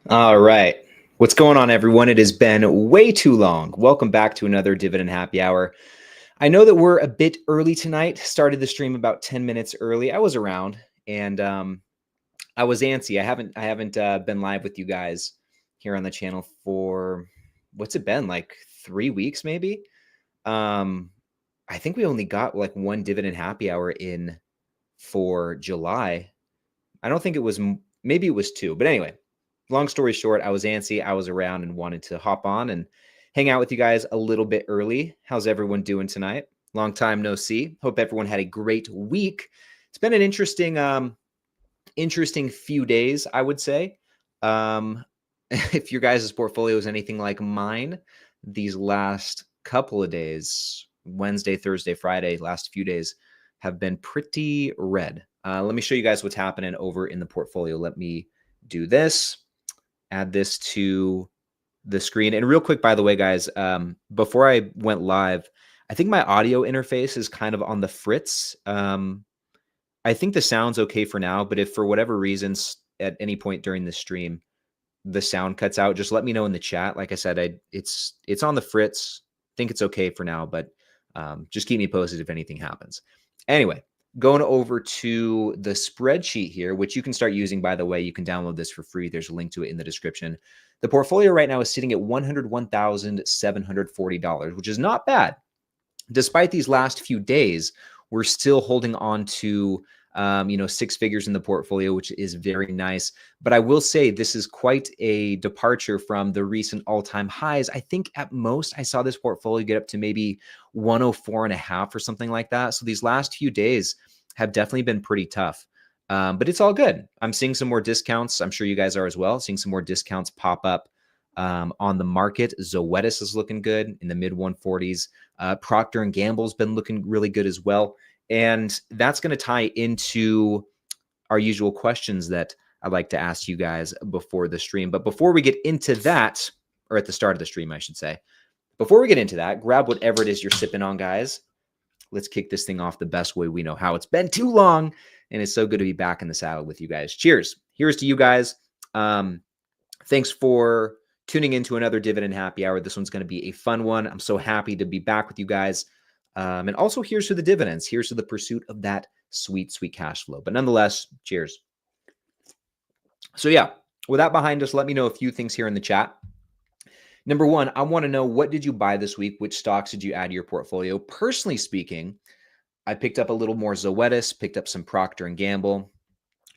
All right. What's going on, everyone? It has been way too long. Welcome back to another Dividend Happy Hour. I know that we're a bit early tonight. Started the stream about 10 minutes early. I was around and I was antsy. I haven't been live with you guys here on the channel for what's it been? Like 3 weeks maybe. Um I think we only got like one Dividend Happy Hour in for July. I don't think it was, maybe it was two. But anyway, long story short, I was antsy. I was around and wanted to hop on and hang out with you guys a little bit early. How's everyone doing tonight? Long time no see. Hope everyone had a great week. It's been an interesting few days, I would say. If your guys' portfolio is anything like mine, these last couple of days, Wednesday, Thursday, Friday, last few days have been pretty red. Let me show you guys what's happening over in the portfolio. Let me do this, add this to the screen. And real quick, by the way, guys, before I went live, I think my audio interface is kind of on the fritz. I think the sound's okay for now, but if for whatever reasons at any point during the stream the sound cuts out, just let me know in the chat. Like I said, it's on the fritz. I think it's okay for now, but just keep me posted if anything happens. Anyway, going over to the spreadsheet here, which you can start using, by the way. You can download this for free. There's a link to it in the description. The portfolio right now is sitting at $101,740, which is not bad. Despite these last few days, we're still holding on to six figures in the portfolio, which is very nice. But I will say this is quite a departure from the recent all-time highs. I think at most I saw this portfolio get up to maybe 104.5 or something like that. So these last few days have definitely been pretty tough. But it's all good. I'm seeing some more discounts. I'm sure you guys are as well. Seeing some more discounts pop up on the market. Zoetis is looking good in the mid 140s. Procter & Gamble's been looking really good as well. And that's going to tie into our usual questions that I'd like to ask you guys before the stream. But before we get into that, or at the start of the stream, I should say, before we get into that, grab whatever it is you're sipping on, guys. Let's kick this thing off the best way we know how. It's been too long, and it's so good to be back in the saddle with you guys. Cheers. Here's to you guys. Thanks for tuning into another Dividend Happy Hour. This one's going to be a fun one. I'm so happy to be back with you guys. And also, here's to the dividends. Here's to the pursuit of that sweet, sweet cash flow. But nonetheless, cheers. So yeah, with that behind us, let me know a few things here in the chat. Number one, I want to know, what did you buy this week? Which stocks did you add to your portfolio? Personally speaking, I picked up a little more Zoetis, picked up some Procter & Gamble.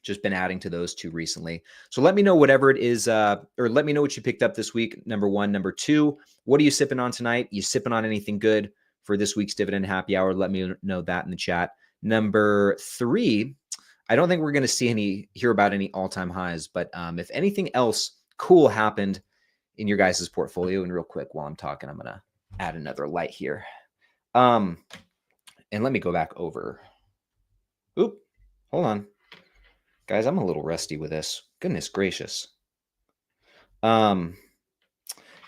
Just been adding to those two recently. So let me know whatever it is, or let me know what you picked up this week, number one. Number two, what are you sipping on tonight? You sipping on anything good for this week's Dividend Happy Hour? Let me know that in the chat. Number three, I don't think we're going to hear about any all-time highs, but if anything else cool happened in your guys' portfolio, and real quick while I'm talking, I'm going to add another light here. And let me go back over. Oop, hold on. Guys, I'm a little rusty with this. Goodness gracious.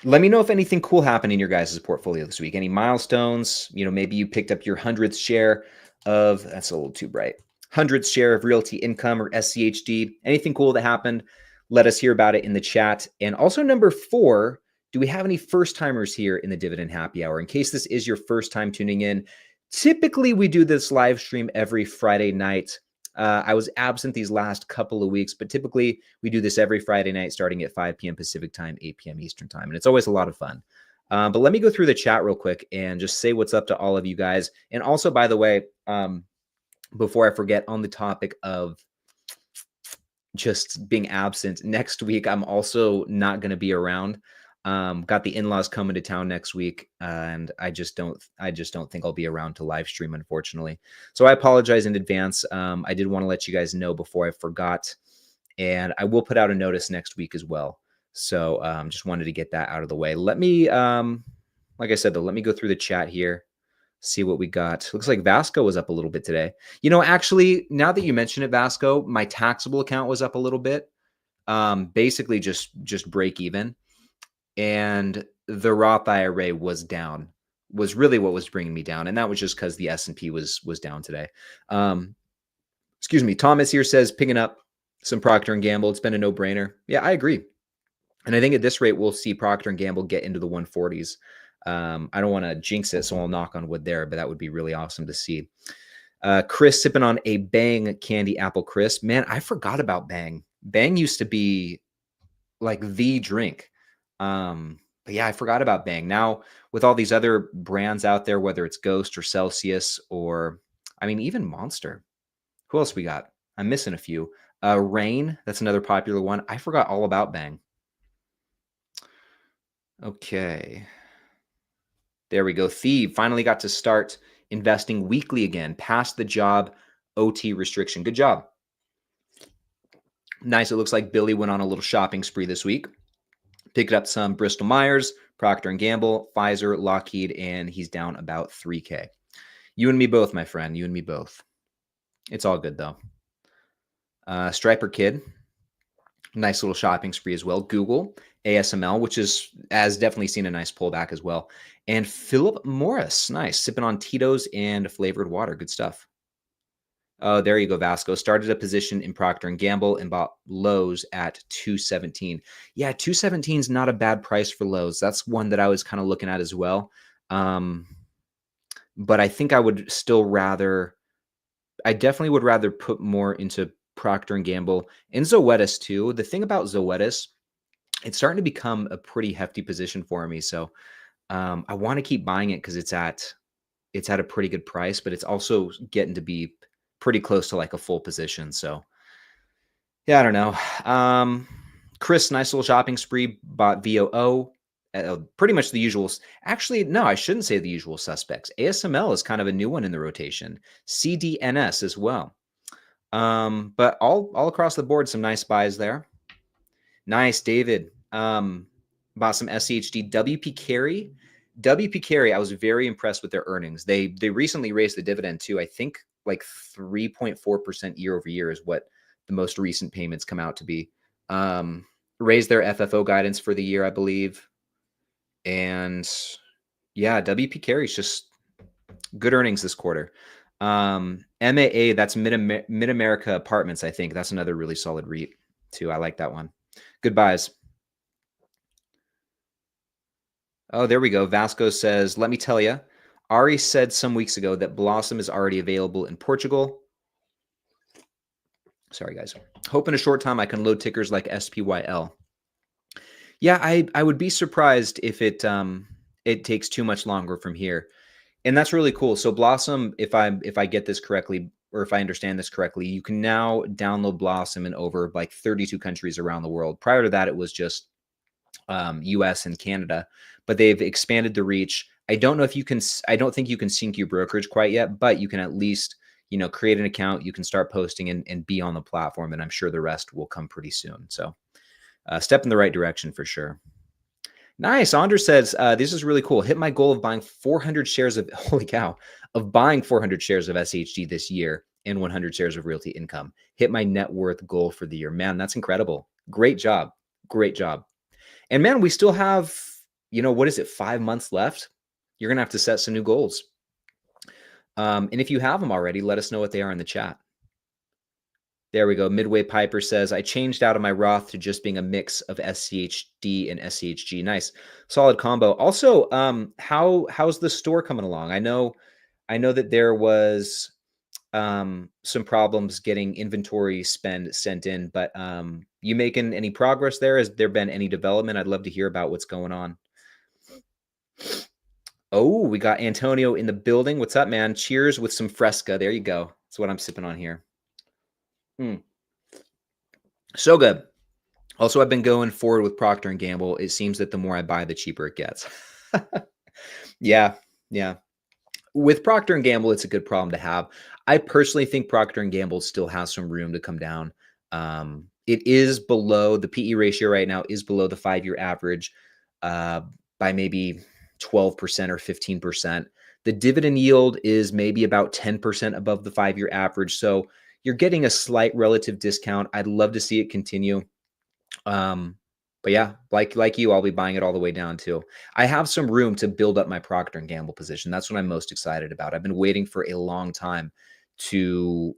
Let me know if anything cool happened in your guys' portfolio this week. Any milestones? Maybe you picked up your 100th share of, that's a little too bright, 100th share of Realty Income or SCHD. Anything cool that happened? Let us hear about it in the chat. And also number four, do we have any first-timers here in the Dividend Happy Hour? In case this is your first time tuning in, typically we do this live stream every Friday night. I was absent these last couple of weeks, but typically we do this every Friday night starting at 5 p.m. Pacific time, 8 p.m. Eastern time. And it's always a lot of fun. But let me go through the chat real quick and just say what's up to all of you guys. And also, by the way, before I forget, on the topic of just being absent, next week I'm also not going to be around. Got the in-laws coming to town next week, and I just don't think I'll be around to live stream, unfortunately. So I apologize in advance. I did want to let you guys know before I forgot, and I will put out a notice next week as well. So just wanted to get that out of the way. Let me, like I said, though, let me go through the chat here, see what we got. Looks like Vasco was up a little bit today. Actually, now that you mention it, Vasco, my taxable account was up a little bit. Basically just break even. And the Roth IRA was down, was really what was bringing me down. And that was just because the S&P was down today. Excuse me. Thomas here says, picking up some Procter & Gamble. It's been a no-brainer. Yeah, I agree. And I think at this rate, we'll see Procter & Gamble get into the 140s. I don't want to jinx it, so I'll knock on wood there, but that would be really awesome to see. Chris sipping on a Bang Candy Apple Crisp. Man, I forgot about Bang. Bang used to be like the drink. But yeah, I forgot about Bang. Now, with all these other brands out there, whether it's Ghost or Celsius or, I mean, even Monster. Who else we got? I'm missing a few. Rain, that's another popular one. I forgot all about Bang. Okay. There we go. Thieve finally got to start investing weekly again, past the job OT restriction. Good job. Nice. It looks like Billy went on a little shopping spree this week. Picked up some Bristol Myers, Procter & Gamble, Pfizer, Lockheed, and he's down about 3K. You and me both, my friend. You and me both. It's all good, though. Striper Kid, nice little shopping spree as well. Google, ASML, which has definitely seen a nice pullback as well. And Philip Morris, nice, sipping on Tito's and flavored water. Good stuff. Oh, there you go, Vasco. Started a position in Procter & Gamble and bought Lowe's at 217. Yeah, 217 is not a bad price for Lowe's. That's one that I was kind of looking at as well. But I think I would still rather, I definitely would rather put more into Procter & Gamble and Zoetis too. The thing about Zoetis, it's starting to become a pretty hefty position for me. So I want to keep buying it because it's at a pretty good price, but it's also getting to be pretty close to like a full position. So yeah, I don't know. Chris, nice little shopping spree, bought VOO. Pretty much the usual. Actually, no, I shouldn't say the usual suspects. ASML is kind of a new one in the rotation. CDNS as well. But all across the board, some nice buys there. Nice, David. Bought some SCHD. WP Carey. WP Carey, I was very impressed with their earnings. They recently raised the dividend too. I think like 3.4% year over year is what the most recent payments come out to be. Raised their FFO guidance for the year, I believe. And yeah, WP Carey's just good earnings this quarter. MAA, that's Mid-America Apartments, I think. That's another really solid REIT too. I like that one. Good buys. Oh, there we go. Vasco says, let me tell you, Ari said some weeks ago that Blossom is already available in Portugal. Sorry, guys. Hope in a short time I can load tickers like SPYL. Yeah, I would be surprised if it takes too much longer from here. And that's really cool. So Blossom, if I get this correctly, or if I understand this correctly, you can now download Blossom in over like 32 countries around the world. Prior to that, it was just US and Canada, but they've expanded the reach. I don't know if you can, I don't think you can sync your brokerage quite yet, but you can at least, create an account. You can start posting and be on the platform. And I'm sure the rest will come pretty soon. So step in the right direction for sure. Nice. Anders says, this is really cool. Hit my goal of buying 400 shares of, holy cow, of buying 400 shares of SHG this year and 100 shares of Realty Income. Hit my net worth goal for the year. Man, that's incredible. Great job. Great job. And man, we still have, what is it, 5 months left? You're going to have to set some new goals. And if you have them already, let us know what they are in the chat. There we go. Midway Piper says, I changed out of my Roth to just being a mix of SCHD and SCHG. Nice. Solid combo. Also, how's the store coming along? I know that there was some problems getting inventory spend sent in, but you making any progress there? Has there been any development? I'd love to hear about what's going on. Oh, we got Antonio in the building. What's up, man? Cheers with some Fresca. There you go. That's what I'm sipping on here. So good. Also, I've been going forward with Procter & Gamble. It seems that the more I buy, the cheaper it gets. Yeah. With Procter & Gamble, it's a good problem to have. I personally think Procter & Gamble still has some room to come down. It is below, the PE ratio right now is below the 5-year average by maybe 12% or 15%. The dividend yield is maybe about 10% above the 5-year average. So you're getting a slight relative discount. I'd love to see it continue. But yeah, like you, I'll be buying it all the way down too. I have some room to build up my Procter & Gamble position. That's what I'm most excited about. I've been waiting for a long time to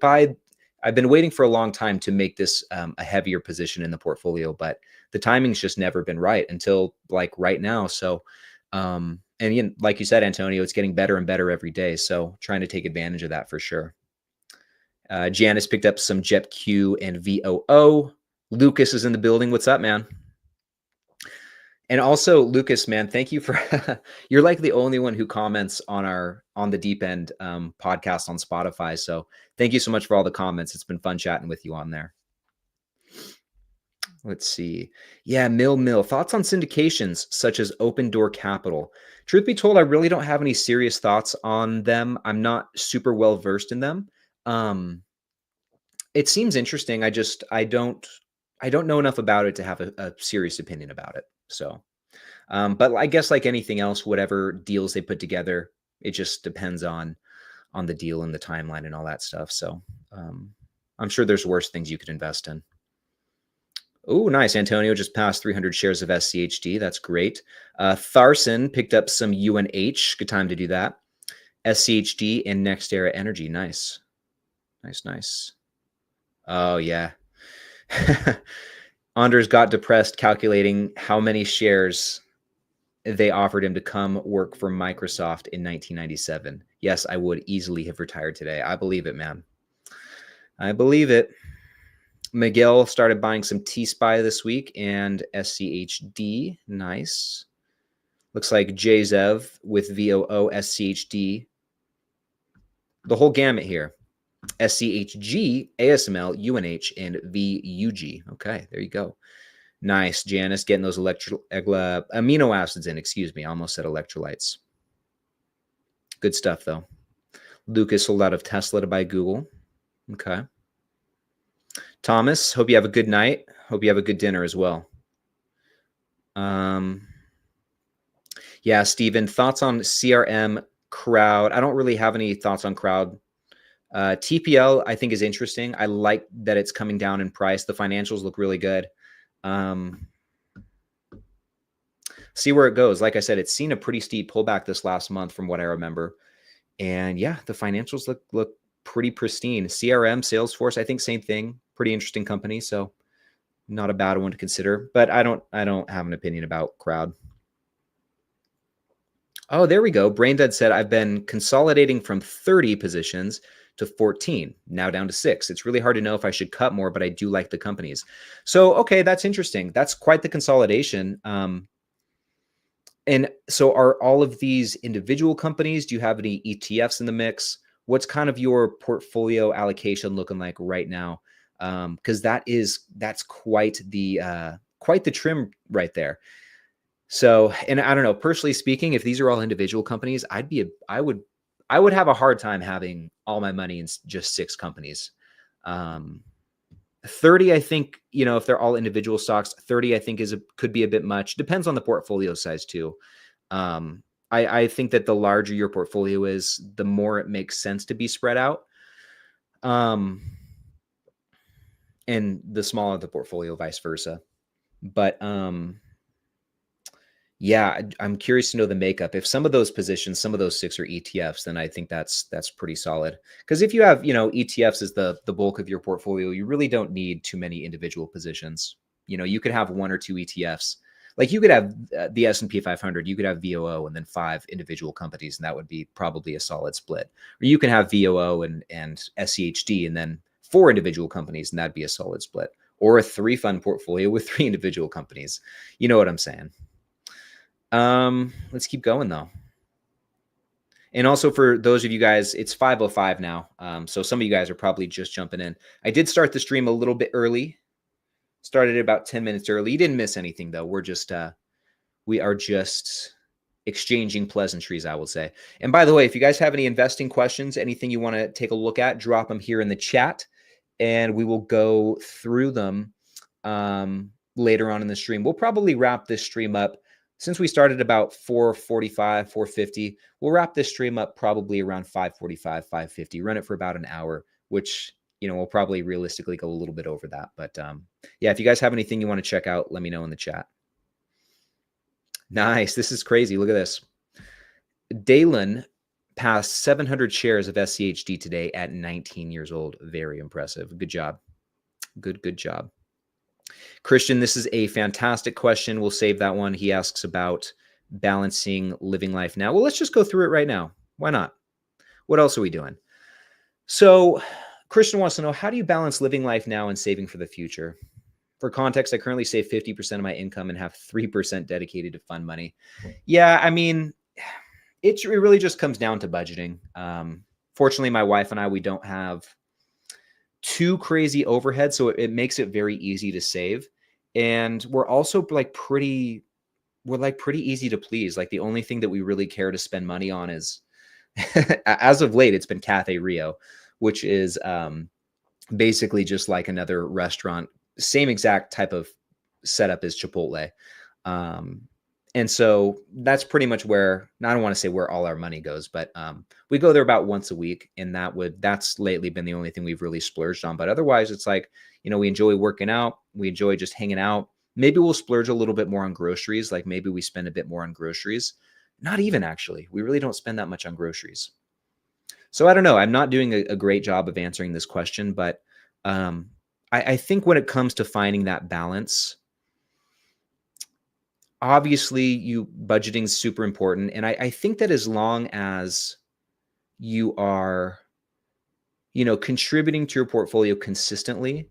buy. I've been waiting for a long time to make this a heavier position in the portfolio, but the timing's just never been right until like right now. So, and you know, like you said, Antonio, it's getting better and better every day. So trying to take advantage of that for sure. Janice picked up some JetQ and VOO. Lucas is in the building. What's up, man? And also, Lucas, man, thank you for you're like the only one who comments on the Deep End podcast on Spotify. So thank you so much for all the comments. It's been fun chatting with you on there. Let's see. Yeah, Mill. Thoughts on syndications such as Open Door Capital? Truth be told, I really don't have any serious thoughts on them. I'm not super well versed in them. It seems interesting. I don't know enough about it to have a serious opinion about it. So, but I guess like anything else, whatever deals they put together, it just depends on the deal and the timeline and all that stuff. So, I'm sure there's worse things you could invest in. Oh, nice. Antonio just passed 300 shares of SCHD. That's great. Tharson picked up some UNH. Good time to do that. SCHD and Next Era Energy. Nice. Nice. Oh, yeah. Anders got depressed calculating how many shares they offered him to come work for Microsoft in 1997. Yes, I would easily have retired today. I believe it, man. I believe it. Miguel started buying some T-Spy this week and SCHD. Nice. Looks like JZEV with VOO, SCHD. The whole gamut here. SCHG, ASML, UNH, and VUG. Okay, there you go. Nice, Janice, getting those amino acids in. Excuse me, I almost said electrolytes. Good stuff, though. Lucas sold out of Tesla to buy Google. Okay. Thomas, hope you have a good night. Hope you have a good dinner as well. Yeah, Steven, thoughts on CRM, Crowd? I don't really have any thoughts on Crowd. TPL, I think, is interesting. I like that it's coming down in price. The financials look really good. See where it goes. Like I said, it's seen a pretty steep pullback this last month from what I remember. And yeah, the financials look pretty pristine. CRM, Salesforce, I think same thing. Pretty interesting company. So not a bad one to consider, but I don't have an opinion about Crowd. Oh, there we go. Braindead said, I've been consolidating from 30 positions to 14, now down to 6. It's really hard to know if I should cut more, but I do like the companies. So, okay, that's interesting. That's quite the consolidation. And so are all of these individual companies? Do you have any ETFs in the mix? What's kind of your portfolio allocation looking like right now? Because that's quite the trim right there. So, and I don't know, personally speaking, if these are all individual companies, I would have a hard time having all my money in just 6 companies. 30, I think, if they're all individual stocks, 30, I think could be a bit much. Depends on the portfolio size too. I think that the larger your portfolio is, the more it makes sense to be spread out. And the smaller the portfolio, vice versa. But, yeah, I'm curious to know the makeup. If some of those positions, some of those 6 are ETFs, then I think that's pretty solid. Because if you have, ETFs as the bulk of your portfolio, you really don't need too many individual positions. You could have 1 or 2 ETFs. Like you could have the S&P 500, you could have VOO and then 5 individual companies, and that would be probably a solid split. Or you can have VOO and SCHD and then 4 individual companies, and that'd be a solid split. Or a 3-fund portfolio with 3 individual companies. You know what I'm saying? Let's keep going though. And also for those of you guys, it's 5:05 now. So some of you guys are probably just jumping in. I did start the stream a little bit early. Started about 10 minutes early. You didn't miss anything though. We are just exchanging pleasantries, I will say. And by the way, if you guys have any investing questions, anything you want to take a look at, drop them here in the chat and we will go through them later on in the stream. We'll probably wrap this stream up. Since we started about 4:45, 4:50, we'll wrap this stream up probably around 5:45, 5:50. Run it for about an hour, which, we'll probably realistically go a little bit over that. But yeah, if you guys have anything you want to check out, let me know in the chat. Nice. This is crazy. Look at this. Dalen passed 700 shares of SCHD today at 19 years old. Very impressive. Good job. Good job. Christian, this is a fantastic question. We'll save that one. He asks about balancing living life now. Well, let's just go through it right now. Why not? What else are we doing? So Christian wants to know, how do you balance living life now and saving for the future? For context, I currently save 50% of my income and have 3% dedicated to fund money. Yeah, I mean, it really just comes down to budgeting. Fortunately, my wife and I, we don't have too crazy overhead, so it makes it very easy to save. And we're also pretty easy to please. Like, the only thing that we really care to spend money on is, as of late, it's been Cafe Rio, which is basically just like another restaurant, same exact type of setup as Chipotle. And so that's pretty much where, I don't want to say where all our money goes, but we go there about once a week, and that's lately been the only thing we've really splurged on. But otherwise, it's like, we enjoy working out. We enjoy just hanging out. Maybe we'll splurge a little bit more on groceries. Like, maybe we spend a bit more on groceries. Not even, actually. We really don't spend that much on groceries. So I don't know. I'm not doing a great job of answering this question, but I think when it comes to finding that balance, obviously budgeting is super important. And I think that as long as you are, contributing to your portfolio consistently,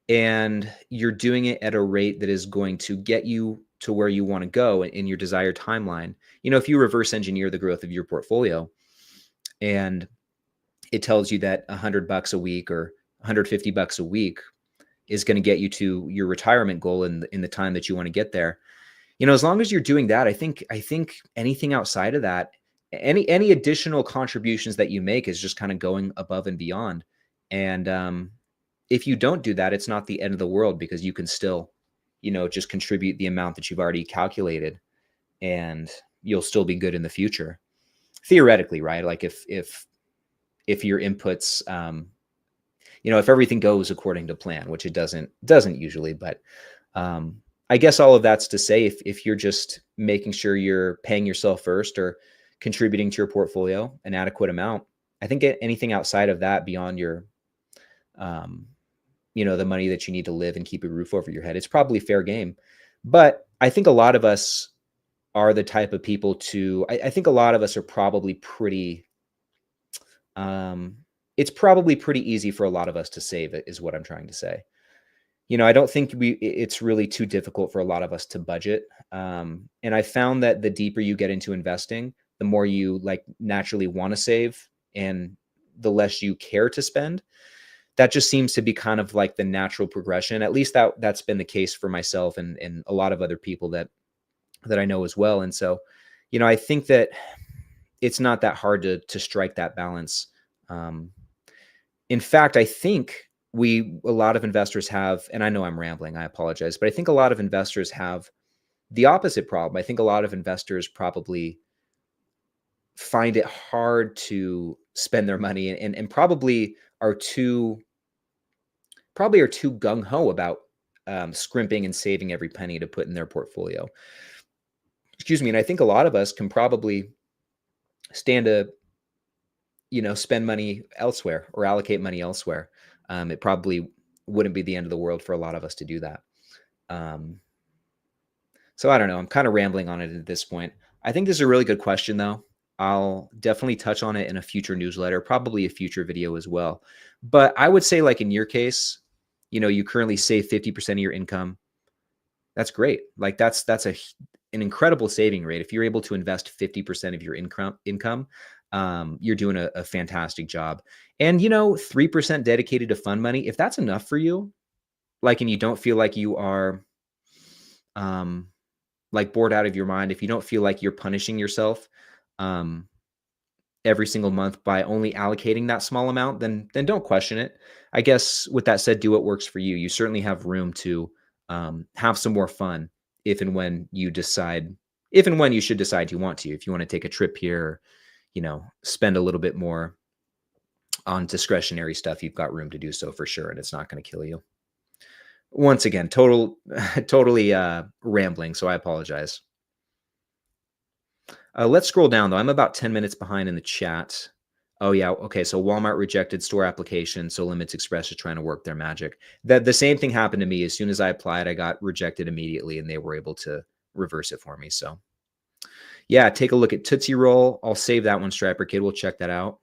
and you're doing it at a rate that is going to get you to where you want to go in your desired timeline. If you reverse engineer the growth of your portfolio, and it tells you that $100 a week or $150 a week is going to get you to your retirement goal in the time that you want to get there. As long as you're doing that, I think anything outside of that, any additional contributions that you make is just kind of going above and beyond. And if you don't do that, it's not the end of the world, because you can still, just contribute the amount that you've already calculated, and you'll still be good in the future. Theoretically, right? Like, if your inputs, if everything goes according to plan, which it doesn't usually, but I guess all of that's to say, if you're just making sure you're paying yourself first or contributing to your portfolio an adequate amount, I think anything outside of that, beyond your, the money that you need to live and keep a roof over your head, it's probably fair game. But I think a lot of us are the type of people I think a lot of us are probably pretty, it's probably pretty easy for a lot of us to save it, is what I'm trying to say. I don't think it's really too difficult for a lot of us to budget. And I found that the deeper you get into investing, the more you naturally want to save, and the less you care to spend. That just seems to be kind of like the natural progression. At least that's been the case for myself and a lot of other people that I know as well. And so, I think that it's not that hard to strike that balance. In fact, I think a lot of investors have, and I know I'm rambling, I apologize, but I think a lot of investors have the opposite problem. I think a lot of investors probably find it hard to spend their money, and probably are too gung-ho about scrimping and saving every penny to put in their portfolio. Excuse me. And I think a lot of us can probably stand to, spend money elsewhere or allocate money elsewhere. It probably wouldn't be the end of the world for a lot of us to do that. So I don't know. I'm kind of rambling on it at this point. I think this is a really good question, though. I'll definitely touch on it in a future newsletter, probably a future video as well. But I would say, like in your case, you currently save 50% of your income. That's great. Like, that's an incredible saving rate. If you're able to invest 50% of your income, you're doing a fantastic job. And 3% dedicated to fund money, if that's enough for you, and you don't feel like you are bored out of your mind, if you don't feel like you're punishing yourself every single month by only allocating that small amount, then don't question it. I guess with that said, do what works for you. You certainly have room to have some more fun if and when you should decide you want to. If you want to take a trip here, spend a little bit more on discretionary stuff, you've got room to do so for sure, and it's not going to kill you. Once again, totally rambling, so I apologize. Let's scroll down though. I'm about 10 minutes behind in the chat. Oh yeah, okay. So Walmart rejected store application, so Limits Express is trying to work their magic. The same thing happened to me. As soon as I applied, I got rejected immediately, and they were able to reverse it for me. So yeah, take a look at Tootsie Roll. I'll save that one, Striper Kid. We'll check that out.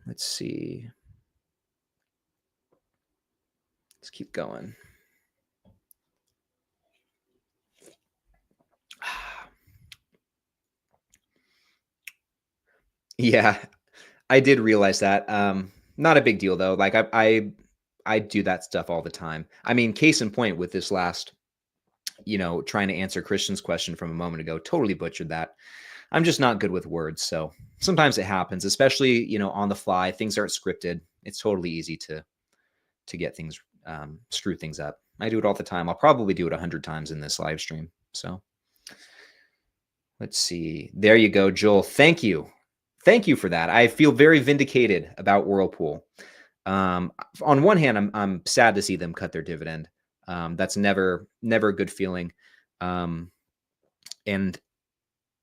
Let's see. Let's keep going. Yeah, I did realize that. Not a big deal though. Like I do that stuff all the time. I mean, case in point with this last, trying to answer Christian's question from a moment ago, totally butchered that. I'm just not good with words. So sometimes it happens, especially, on the fly. Things aren't scripted. It's totally easy to get things, screw things up. I do it all the time. I'll probably do it 100 times in this live stream. So let's see. There you go, Joel. Thank you. Thank you for that. I feel very vindicated about Whirlpool. On one hand, I'm sad to see them cut their dividend. That's never a good feeling. And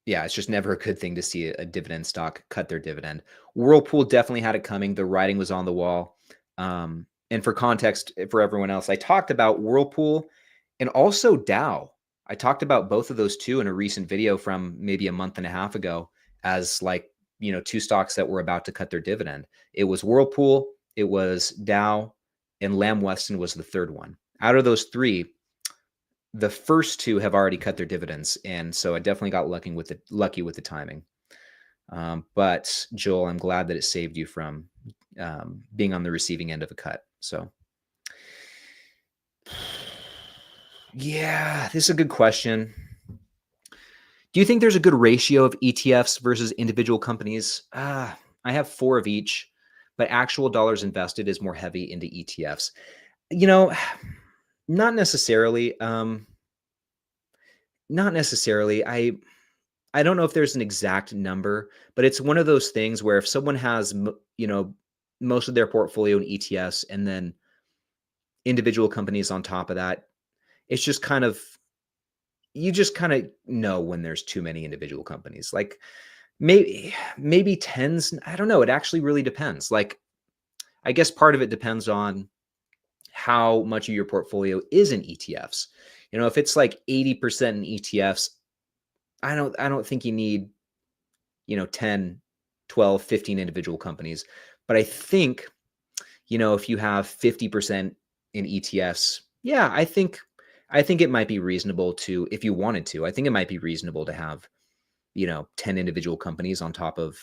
yeah, it's just never a good thing to see a dividend stock cut their dividend. Whirlpool definitely had it coming. The writing was on the wall. And for context, for everyone else, I talked about Whirlpool and also Dow. I talked about both of those two in a recent video from maybe a month and a half ago as like, two stocks that were about to cut their dividend. It was Whirlpool, it was Dow, and Lamb Weston was the third one. Out of those three, the first two have already cut their dividends. And so I definitely got lucky with the timing. But Joel, I'm glad that it saved you from being on the receiving end of a cut. So yeah, this is a good question. Do you think there's a good ratio of ETFs versus individual companies? I have 4 of each, but actual dollars invested is more heavy into ETFs. Not necessarily. Not necessarily. I don't know if there's an exact number, but it's one of those things where if someone has, most of their portfolio in ETFs and then individual companies on top of that, it's just kind of, you just kind of know when there's too many individual companies. Like maybe tens. I don't know. It actually really depends. Like, I guess part of it depends on how much of your portfolio is in ETFs. If it's like 80% in ETFs, I don't think you need, 10, 12, 15 individual companies. But I think, if you have 50% in ETFs, yeah, I think it might be reasonable to, if you wanted to, I think it might be reasonable to have, 10 individual companies on top of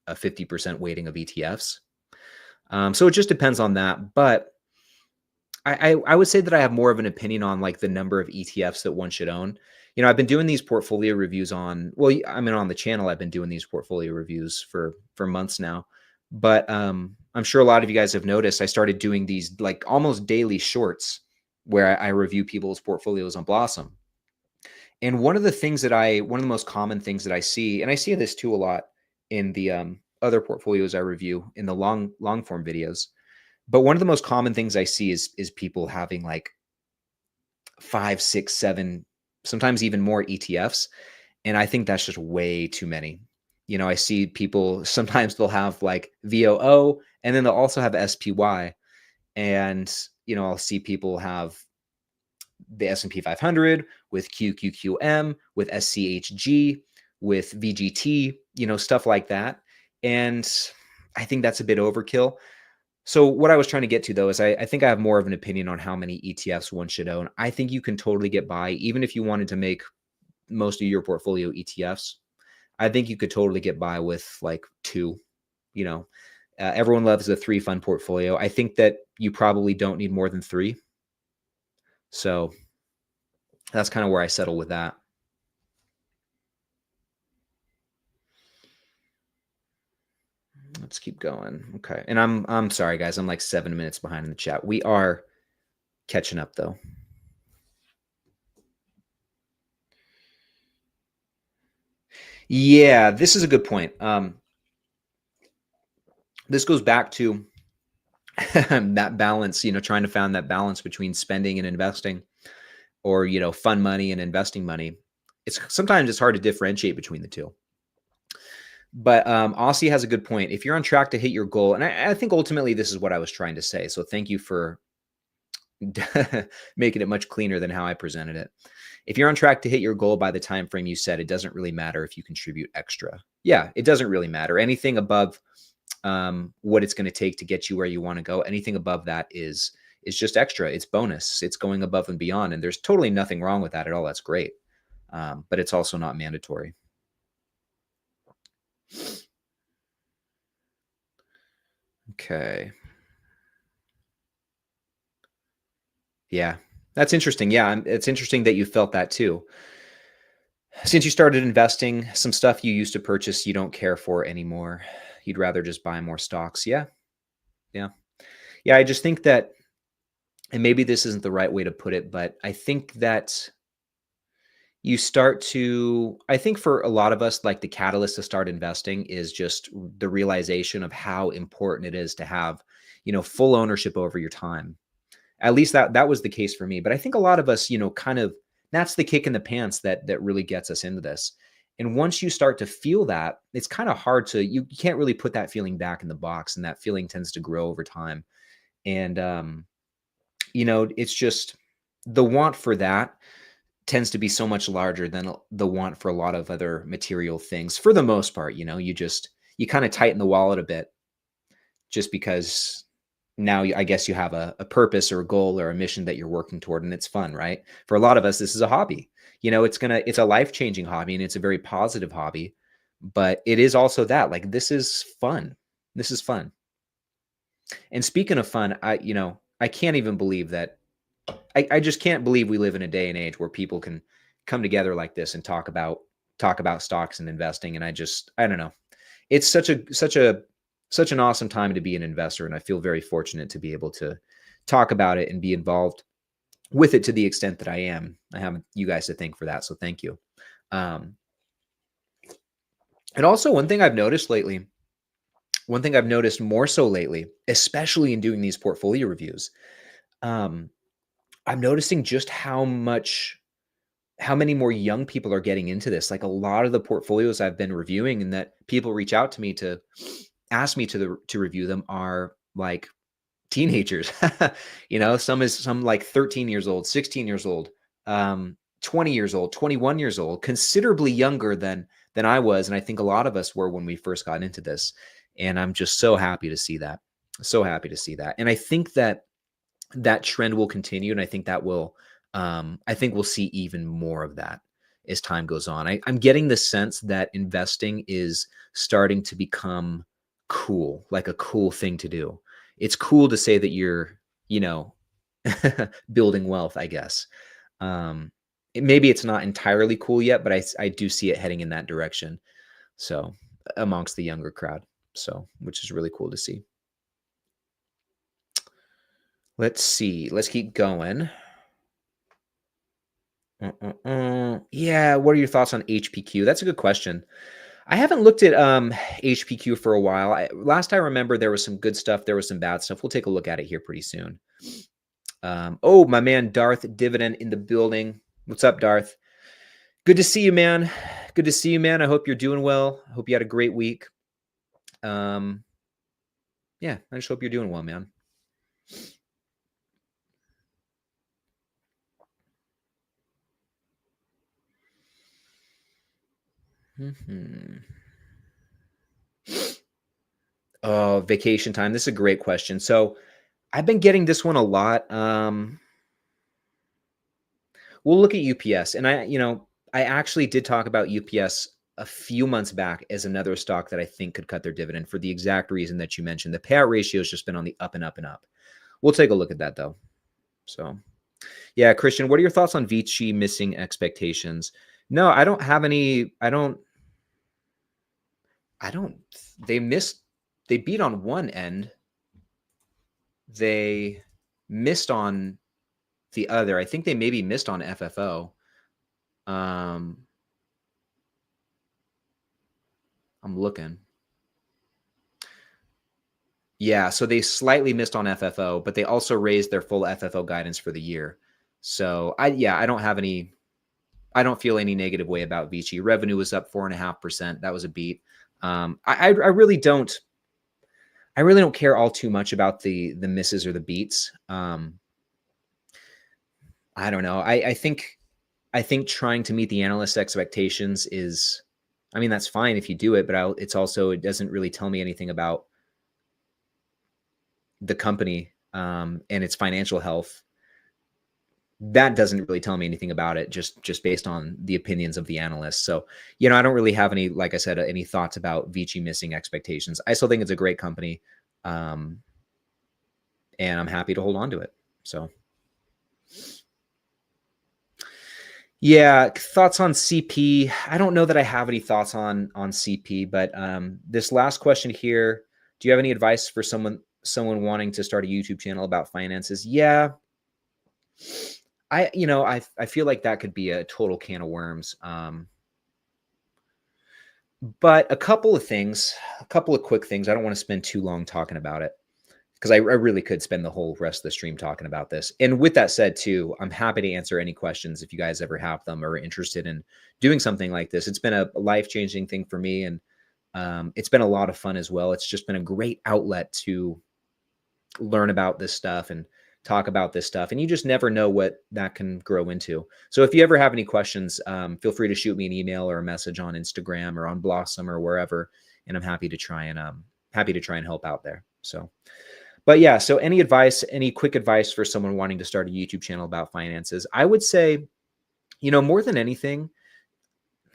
a 50% weighting of ETFs. So it just depends on that. But I would say that I have more of an opinion on like the number of ETFs that one should own. I've been doing these portfolio reviews on the channel, I've been doing these portfolio reviews for months now. But I'm sure a lot of you guys have noticed I started doing these like almost daily shorts where I review people's portfolios on Blossom. And one of the most common things that I see, and I see this too a lot in the other portfolios I review in the long form videos, but one of the most common things I see is people having like 5, 6, 7, sometimes even more ETFs. And I think that's just way too many. I see people, sometimes they'll have like VOO and then they'll also have SPY. And, I'll see people have the S&P 500 with QQQM, with SCHG, with VGT, stuff like that. And I think that's a bit overkill. So what I was trying to get to though is I think I have more of an opinion on how many ETFs one should own. I think you can totally get by, even if you wanted to make most of your portfolio ETFs. I think you could totally get by with like 2. Everyone loves the 3 fund portfolio. I think that you probably don't need more than 3. So that's kind of where I settle with that. Let's keep going. Okay. And I'm sorry guys, I'm like 7 minutes behind in the chat. We are catching up though. Yeah, this is a good point. This goes back to that balance, trying to find that balance between spending and investing, or, fund money and investing money. sometimes it's hard to differentiate between the two. But Aussie has a good point. If you're on track to hit your goal, and I think ultimately this is what I was trying to say. So thank you for making it much cleaner than how I presented it. If you're on track to hit your goal by the time frame you said, it doesn't really matter if you contribute extra. Yeah, it doesn't really matter. Anything above what it's going to take to get you where you want to go, anything above that is just extra. It's bonus. It's going above and beyond, and there's totally nothing wrong with that at all. That's great, but it's also not mandatory. Okay. Yeah, that's interesting. Yeah, it's interesting that you felt that too. Since you started investing, some stuff you used to purchase you don't care for anymore. You'd rather just buy more stocks. Yeah, yeah, yeah. I just think that, and maybe this isn't the right way to put it, but I think that you start to, I think for a lot of us, like the catalyst to start investing is just the realization of how important it is to have, full ownership over your time. At least that was the case for me. But I think a lot of us, kind of, that's the kick in the pants that really gets us into this. And once you start to feel that, it's kind of hard to, you can't really put that feeling back in the box, and that feeling tends to grow over time. And it's just the want for that tends to be so much larger than the want for a lot of other material things. For the most part, you kind of tighten the wallet a bit, just because now I guess you have a purpose or a goal or a mission that you're working toward, and it's fun, right? For a lot of us, this is a hobby. It's a life-changing hobby, and it's a very positive hobby, but it is also that, like, this is fun. This is fun. And speaking of fun, I can't even believe that I just can't believe we live in a day and age where people can come together like this and talk about stocks and investing. And I don't know. It's such an awesome time to be an investor. And I feel very fortunate to be able to talk about it and be involved with it to the extent that I am. I have you guys to thank for that. So thank you. And also one thing I've noticed more so lately, especially in doing these portfolio reviews, I'm noticing just how many more young people are getting into this. Like, a lot of the portfolios I've been reviewing and that people reach out to me to ask me to review them are like teenagers. Some like 13 years old, 16 years old, 20 years old, 21 years old, considerably younger than I was, and I think a lot of us were when we first got into this. And I'm just so happy to see that. So happy to see that. And I think that trend will continue. And I think I think we'll see even more of that as time goes on. I'm getting the sense that investing is starting to become cool, like a cool thing to do. It's cool to say that you're, building wealth, I guess. Maybe it's not entirely cool yet, but I do see it heading in that direction. So amongst the younger crowd. So, which is really cool to see. Let's see. Let's keep going. Yeah, what are your thoughts on HPQ? That's a good question. I haven't looked at HPQ for a while. Last I remember, there was some good stuff. There was some bad stuff. We'll take a look at it here pretty soon. Oh, my man, Darth Dividend in the building. What's up, Darth? Good to see you, man. Good to see you, man. I hope you're doing well. I hope you had a great week. Yeah, I just hope you're doing well, man. Oh, vacation time. This is a great question. So I've been getting this one a lot. We'll look at UPS, and I actually did talk about UPS a few months back as another stock that I think could cut their dividend for the exact reason that you mentioned. The payout ratio has just been on the up and up and up. We'll take a look at that though. So, yeah, Christian, what are your thoughts on Vici missing expectations? No, I don't have any. I don't. They beat on one end. They missed on the other. I think they maybe missed on FFO. I'm looking. Yeah, so they slightly missed on FFO, but they also raised their full FFO guidance for the year. So I don't have any I don't feel any negative way about Vici. Revenue was up 4.5%. That was a beat. I really don't. I really don't care all too much about the misses or the beats. I don't know. I think trying to meet the analyst expectations is, I mean, that's fine if you do it, but it's also, it doesn't really tell me anything about the company and its financial health. That doesn't really tell me anything about it, just based on the opinions of the analysts. So, you know, I don't really have any, like I said, any thoughts about Vici missing expectations. I still think it's a great company, and I'm happy to hold on to it. So, yeah, thoughts on CP. I don't know that I have any thoughts on CP, but this last question here: do you have any advice for someone wanting to start a YouTube channel about finances? Yeah. I feel like that could be a total can of worms. But a couple of quick things. I don't want to spend too long talking about it because I really could spend the whole rest of the stream talking about this. And with that said, too, I'm happy to answer any questions if you guys ever have them or are interested in doing something like this. It's been a life-changing thing for me, and it's been a lot of fun as well. It's just been a great outlet to learn about this stuff and talk about this stuff, and you just never know what that can grow into. So if you ever have any questions, feel free to shoot me an email or a message on Instagram or on Blossom or wherever, and I'm happy to try and help out there. So, but yeah, so any quick advice for someone wanting to start a YouTube channel about finances? I would say, more than anything,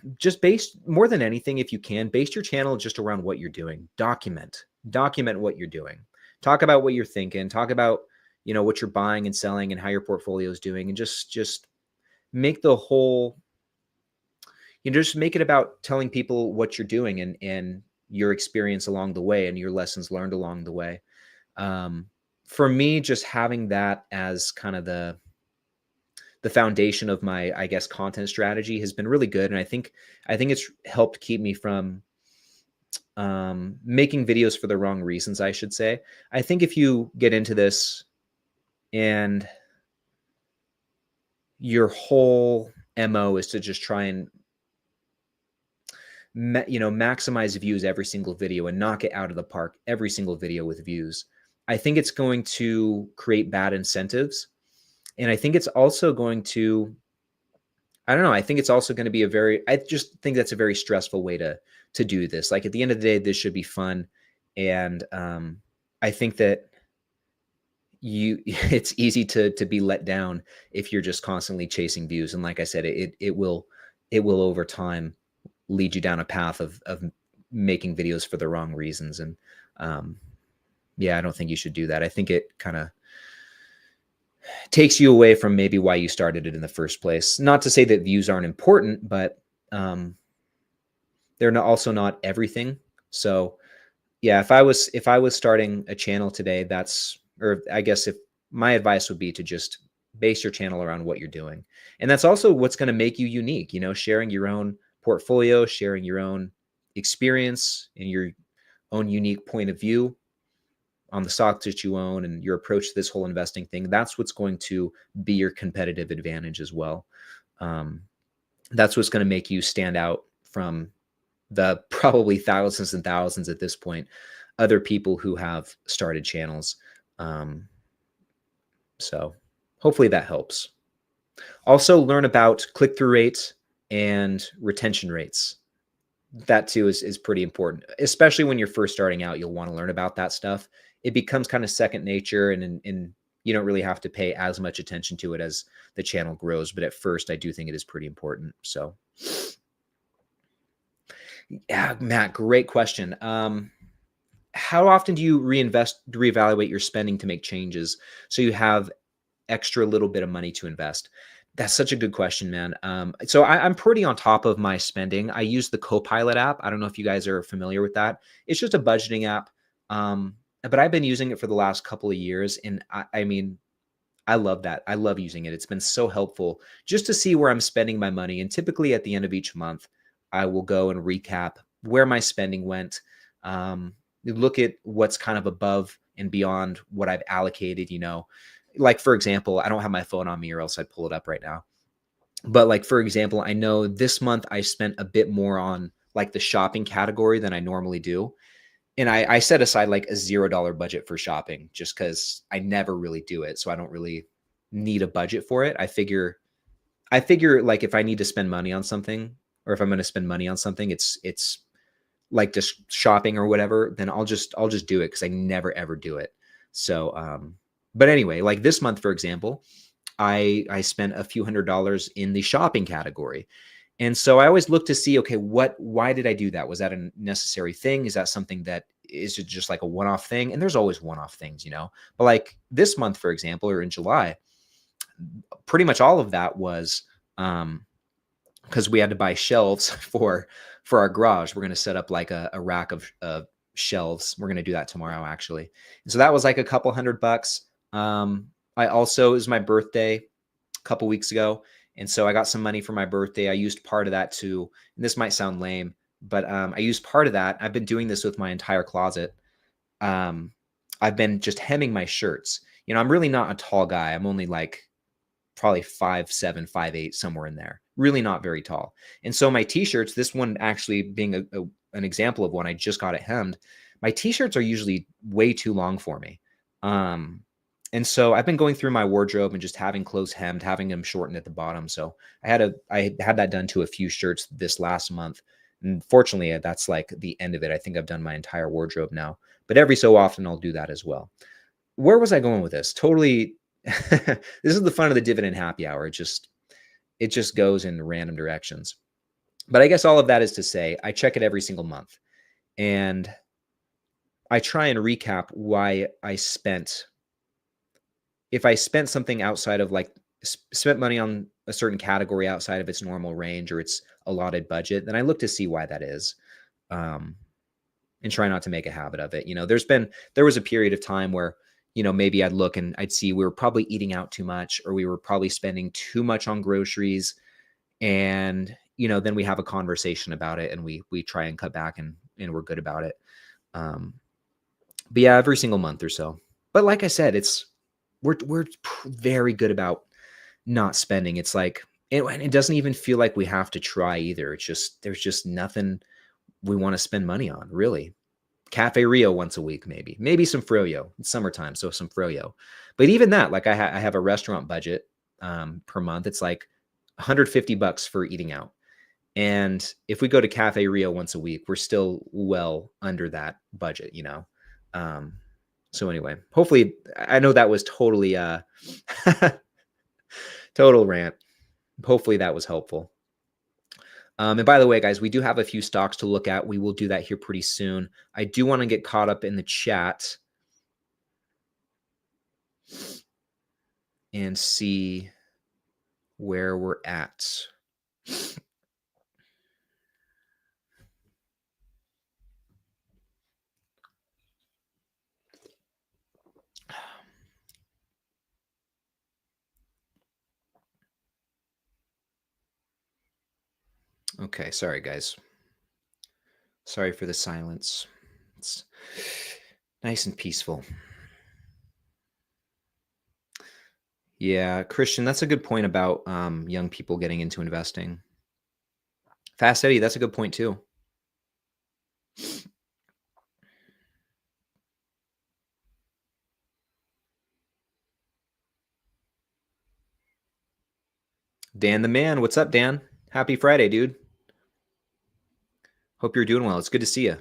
if you can, base your channel just around what you're doing. Document what you're doing. Talk about what you're thinking. Talk about, what you're buying and selling and how your portfolio is doing, and just make the whole, just make it about telling people what you're doing and your experience along the way and your lessons learned along the way. For me, just having that as kind of the foundation of my, I guess, content strategy has been really good. And I think it's helped keep me from making videos for the wrong reasons, I should say. I think if you get into this and your whole MO is to just try and maximize views every single video and knock it out of the park every single video with views, I think it's going to create bad incentives. And I think it's also going to, I don't know, I think it's also going to be I just think that's a very stressful way to do this. Like, at the end of the day, this should be fun. And I think that it's easy to be let down if you're just constantly chasing views. And like I said, it will over time lead you down a path of making videos for the wrong reasons. And yeah, I don't think you should do that. I think it kind of takes you away from maybe why you started it in the first place. Not to say that views aren't important, but they're also not everything. So yeah, if I was starting a channel today, or I guess if my advice would be to just base your channel around what you're doing. And that's also what's going to make you unique, sharing your own portfolio, sharing your own experience and your own unique point of view on the stocks that you own and your approach to this whole investing thing. That's what's going to be your competitive advantage as well. That's what's going to make you stand out from the probably thousands and thousands at this point, other people who have started channels. So hopefully that helps. Also, learn about click-through rates and retention rates. That too is pretty important, especially when you're first starting out. You'll want to learn about that stuff. It becomes kind of second nature, and you don't really have to pay as much attention to it as the channel grows. But at first, I do think it is pretty important. So yeah, Matt, great question. How often do you reevaluate your spending to make changes so you have extra little bit of money to invest? That's such a good question, man. So I'm pretty on top of my spending. I use the Copilot app. I don't know if you guys are familiar with that. It's just a budgeting app. But I've been using it for the last couple of years. And I mean, I love that. I love using it. It's been so helpful just to see where I'm spending my money. And typically at the end of each month, I will go and recap where my spending went. Look at what's kind of above and beyond what I've allocated, Like, for example, I don't have my phone on me or else I'd pull it up right now. But like, for example, I know this month I spent a bit more on like the shopping category than I normally do. And I set aside like a $0 budget for shopping just because I never really do it. So I don't really need a budget for it. I figure like if I need to spend money on something, or if I'm going to spend money on something, it's like just shopping or whatever, then I'll just do it because I never ever do it. So but anyway, like this month, for example, I spent a few $100s in the shopping category. And so I always look to see, okay, why did I do that? Was that a necessary thing? Is that something that is it just like a one-off thing? And there's always one-off things, you know. But like this month, for example, or in July, pretty much all of that was because we had to buy shelves for our garage. We're going to set up like a rack of shelves. We're going to do that tomorrow, actually. And so that was like a couple $100. I also, it was my birthday a couple weeks ago. And so I got some money for my birthday. I used part of that to, and this might sound lame, but I used part of that. I've been doing this with my entire closet. Um, I've been just hemming my shirts. You know, I'm really not a tall guy. I'm only like probably 5'7", 5'8", somewhere in there. Really not very tall. And so my t-shirts, this one actually being an example of one I just got it hemmed, my t-shirts are usually way too long for me. And so I've been going through my wardrobe and just having clothes hemmed, having them shortened at the bottom. So I had that done to a few shirts this last month. And fortunately, that's like the end of it. I think I've done my entire wardrobe now. But every so often, I'll do that as well. Where was I going with this? Totally. This is the fun of the dividend happy hour. It just goes in random directions. But I guess all of that is to say, I check it every single month. And I try and recap why if I spent something outside of like spent money on a certain category outside of its normal range or its allotted budget, then I look to see why that is. And try not to make a habit of it. You know, there was a period of time where, you know, maybe I'd look and I'd see we were probably eating out too much, or we were probably spending too much on groceries. And, you know, then we have a conversation about it and we try and cut back and we're good about it. But yeah, every single month or so. But like I said, we're very good about not spending. It's like, it doesn't even feel like we have to try either. There's just nothing we want to spend money on, really. Cafe Rio once a week, maybe some froyo. It's summertime, so some froyo. But even that, like I have a restaurant budget per month. It's like $150 for eating out. And if we go to Cafe Rio once a week, we're still well under that budget, you know? So anyway, hopefully, I know that was totally total rant. Hopefully that was helpful. And by the way, guys, we do have a few stocks to look at. We will do that here pretty soon. I do want to get caught up in the chat and see where we're at. Okay, sorry, guys. Sorry for the silence. It's nice and peaceful. Yeah, Christian, that's a good point about young people getting into investing. Fast Eddie, that's a good point too. Dan the man, what's up, Dan? Happy Friday, dude. Hope you're doing well. It's good to see you.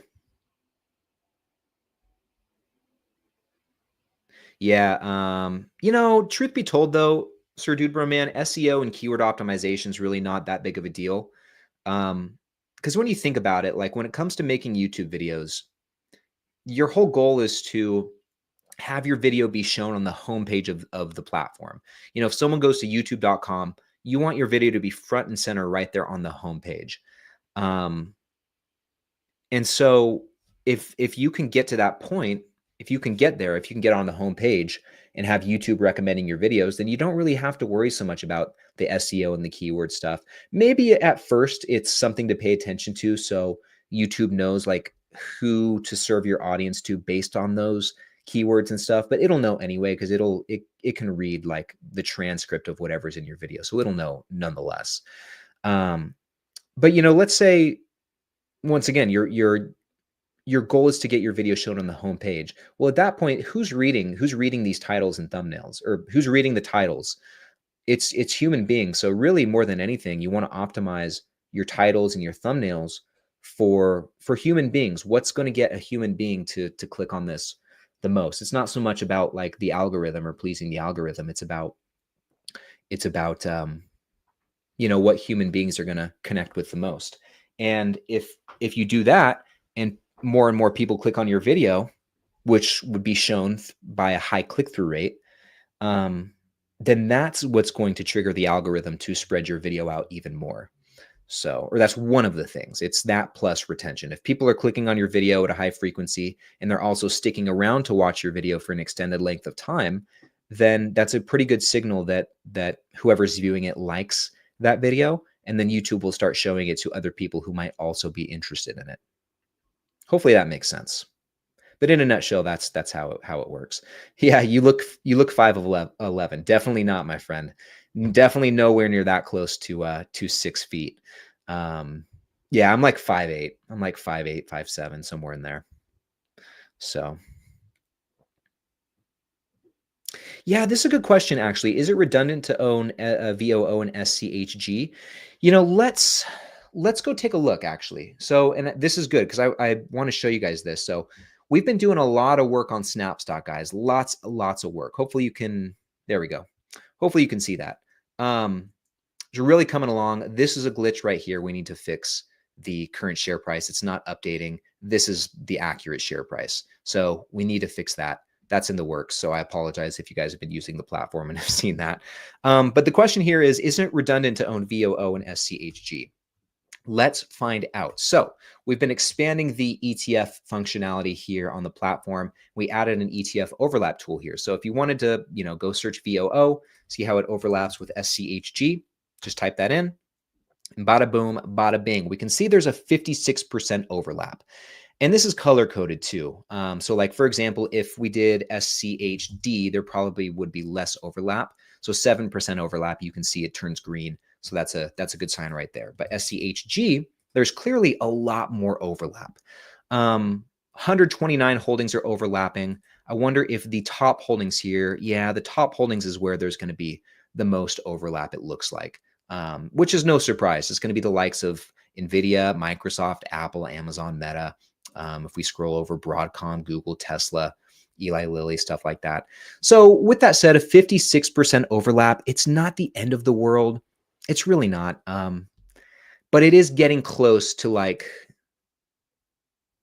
Yeah, you know, truth be told though, Sir Dude Bro Man, SEO and keyword optimization is really not that big of a deal. Because when you think about it, like when it comes to making YouTube videos, your whole goal is to have your video be shown on the homepage of the platform. You know, if someone goes to youtube.com, you want your video to be front and center right there on the homepage. And so if you can get to that point, if you can get there, if you can get on the homepage and have YouTube recommending your videos, then you don't really have to worry so much about the SEO and the keyword stuff. Maybe at first it's something to pay attention to, so YouTube knows like who to serve your audience to based on those keywords and stuff, but it'll know anyway because it can read like the transcript of whatever's in your video, so it'll know nonetheless. But let's say once again your goal is to get your video shown on the homepage. Well, at that point, who's reading these titles and thumbnails, or who's reading the titles? It's human beings. So really, more than anything, you want to optimize your titles and your thumbnails for human beings. What's going to get a human being to click on this the most? It's not so much about like the algorithm or pleasing the algorithm. It's about what human beings are going to connect with the most. And if you do that, and more people click on your video, which would be shown by a high click-through rate, then that's what's going to trigger the algorithm to spread your video out even more. So, or that's one of the things. It's that plus retention. If people are clicking on your video at a high frequency and they're also sticking around to watch your video for an extended length of time, then that's a pretty good signal that whoever's viewing it likes that video, and then YouTube will start showing it to other people who might also be interested in it. Hopefully that makes sense. But in a nutshell, that's how it works. Yeah, you look 5'11". Definitely not, my friend. Definitely nowhere near that close to 6 feet. Yeah, I'm like 5'8". I'm like 5'8", 5'7", somewhere in there. So yeah, this is a good question, actually. Is it redundant to own a VOO and SCHG? Let's go take a look, actually. So, and this is good because I want to show you guys this. So we've been doing a lot of work on Snapstock, guys. Lots of work. Hopefully you can, there we go. Hopefully you can see that. It's really coming along. This is a glitch right here. We need to fix the current share price. It's not updating. This is the accurate share price. So we need to fix that. That's in the works. So I apologize if you guys have been using the platform and have seen that. But the question here is, isn't it redundant to own VOO and SCHG? Let's find out. So we've been expanding the ETF functionality here on the platform. We added an ETF overlap tool here. So if you wanted to, go search VOO, see how it overlaps with SCHG, just type that in, and bada boom, bada bing. We can see there's a 56% overlap. And this is color coded too. So like, for example, if we did SCHD, there probably would be less overlap. So 7% overlap, you can see it turns green. So that's a good sign right there. But SCHG, there's clearly a lot more overlap. 129 holdings are overlapping. I wonder if the top holdings here, yeah, the top holdings is where there's going to be the most overlap, it looks like, which is no surprise. It's going to be the likes of NVIDIA, Microsoft, Apple, Amazon, Meta. If we scroll over, Broadcom, Google, Tesla, Eli Lilly, stuff like that. So with that said, a 56% overlap, it's not the end of the world. It's really not. But it is getting close to like,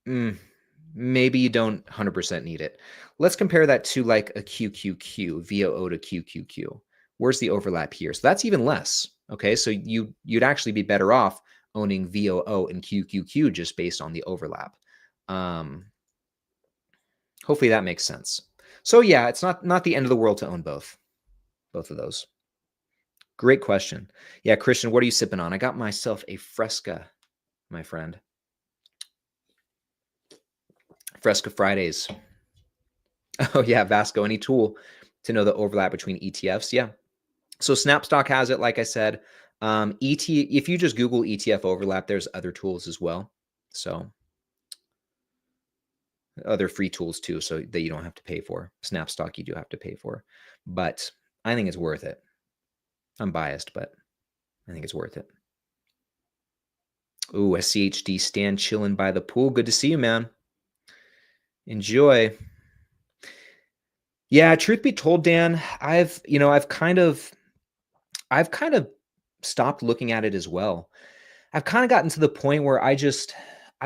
maybe you don't 100% need it. Let's compare that to like a QQQ, VOO to QQQ. Where's the overlap here? So that's even less. Okay, so you'd actually be better off owning VOO and QQQ just based on the overlap. Hopefully that makes sense. So yeah, it's not the end of the world to own both of those. Great question. Yeah, Christian, what are you sipping on? I got myself a Fresca, my friend. Fresca Fridays. Oh yeah, Vasco, any tool to know the overlap between ETFs? Yeah. So Snapstock has it, like I said. If you just Google ETF overlap, there's other tools as well. So other free tools too, so that you don't have to pay for. Snapstock you do have to pay for. But I think it's worth it. I'm biased, but I think it's worth it. Ooh, SCHD, Stan chilling by the pool. Good to see you, man. Enjoy. Yeah, truth be told, Dan, I've kind of stopped looking at it as well. I've kind of gotten to the point where I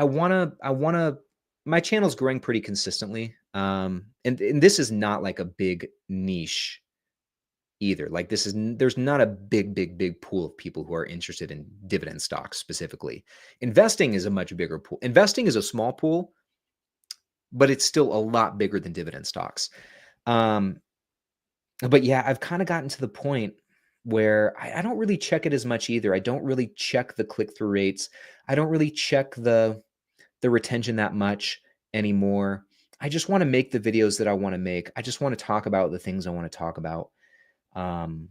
want to, my channel's growing pretty consistently. And this is not like a big niche either. Like there's not a big pool of people who are interested in dividend stocks specifically. Investing is a much bigger pool. Investing is a small pool, but it's still a lot bigger than dividend stocks. But yeah, I've kind of gotten to the point where I don't really check it as much either. I don't really check the click-through rates. I don't really check the retention that much anymore. I just want to make the videos that I want to make. I just want to talk about the things I want to talk about. Um,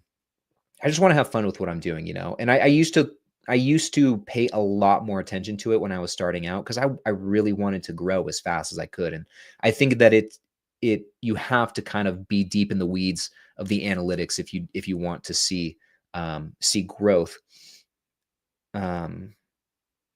I just want to have fun with what I'm doing, you know. And I used to pay a lot more attention to it when I was starting out because I really wanted to grow as fast as I could. And I think that you have to kind of be deep in the weeds of the analytics if you want to see growth. Um,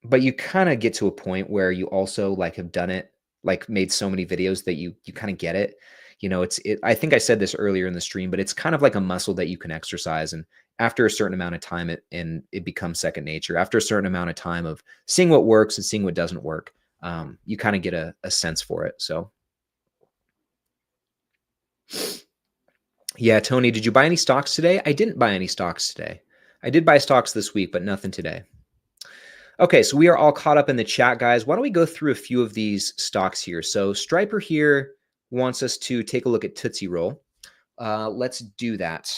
but you kind of get to a point where you also like have done it, like made so many videos that you kind of get it. You know, I think I said this earlier in the stream, but it's kind of like a muscle that you can exercise. And after a certain amount of time, it becomes second nature. After a certain amount of time of seeing what works and seeing what doesn't work, you kind of get a sense for it. So yeah, Tony, did you buy any stocks today? I didn't buy any stocks today. I did buy stocks this week, but nothing today. Okay, so we are all caught up in the chat, guys. Why don't we go through a few of these stocks here? So Striper here wants us to take a look at Tootsie Roll. Let's do that.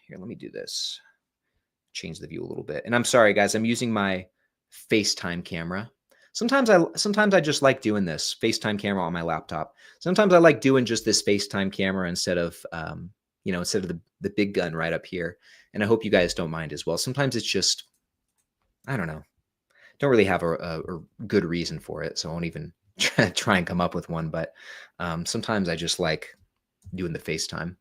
Here, let me do this. Change the view a little bit. And I'm sorry, guys, I'm using my FaceTime camera. Sometimes I just like doing this FaceTime camera on my laptop. Sometimes I like doing just this FaceTime camera instead of instead of the big gun right up here. And I hope you guys don't mind as well. Sometimes it's just, I don't know. Don't really have a good reason for it, so I won't even try and come up with one. But sometimes I just like doing the FaceTime.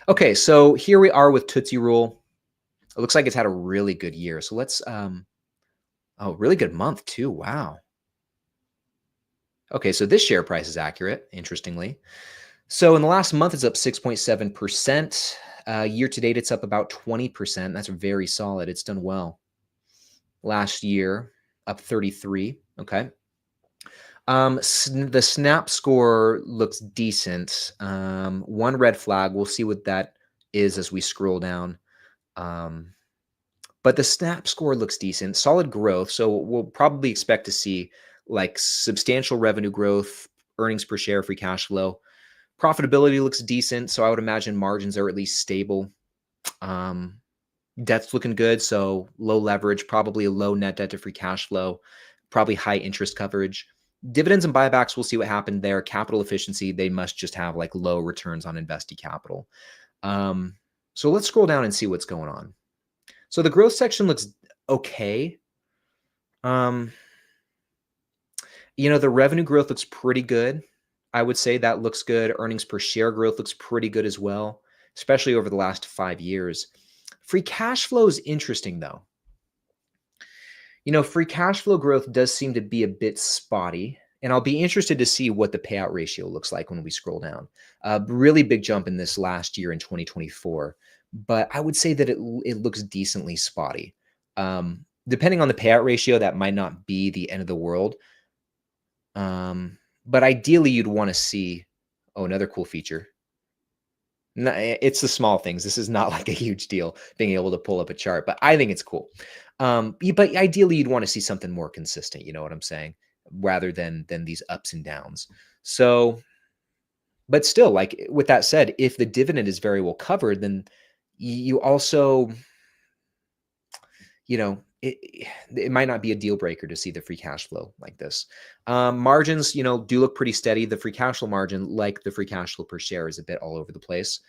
Okay, so here we are with Tootsie Roll. It looks like it's had a really good year. So let's, really good month too. Wow. Okay, so this share price is accurate, interestingly. So in the last month, it's up 6.7%. Year to date, it's up about 20%. That's very solid. It's done well. Last year, up 33. Okay. The snap score looks decent. One red flag. We'll see what that is as we scroll down. But the snap score looks decent. Solid growth. So we'll probably expect to see like substantial revenue growth, earnings per share, free cash flow. Profitability looks decent. So I would imagine margins are at least stable. Debt's looking good. So low leverage, probably a low net debt to free cash flow, probably high interest coverage. Dividends and buybacks, we'll see what happened there. Capital efficiency, they must just have like low returns on invested capital. So let's scroll down and see what's going on. So the growth section looks okay. The revenue growth looks pretty good. I would say that looks good. Earnings per share growth looks pretty good as well, especially over the last 5 years. Free cash flow is interesting, though. Free cash flow growth does seem to be a bit spotty, and I'll be interested to see what the payout ratio looks like when we scroll down. Really big jump in this last year in 2024, but I would say that it looks decently spotty. Depending on the payout ratio, that might not be the end of the world. But ideally, you'd want to see, another cool feature. It's the small things. This is not like a huge deal, being able to pull up a chart, but I think it's cool. But ideally, you'd want to see something more consistent. You know what I'm saying? Rather than these ups and downs. So, but still, like with that said, if the dividend is very well covered, then you also, it might not be a deal breaker to see the free cash flow like this. Margins, do look pretty steady. The free cash flow margin, like the free cash flow per share, is a bit all over the place.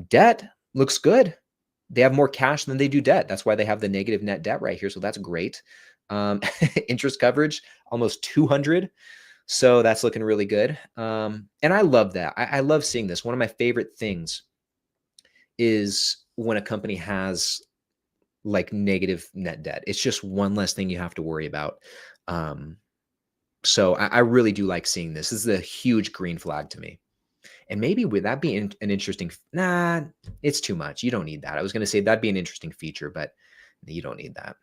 Debt looks good. They have more cash than they do debt. That's why they have the negative net debt right here. So that's great. Interest coverage, almost 200. So that's looking really good. And I love that. I love seeing this. One of my favorite things is when a company has like negative net debt. It's just one less thing you have to worry about. So I really do like seeing this. This is a huge green flag to me. And maybe would that be an interesting, it's too much. You don't need that. I was going to say that'd be an interesting feature, but you don't need that.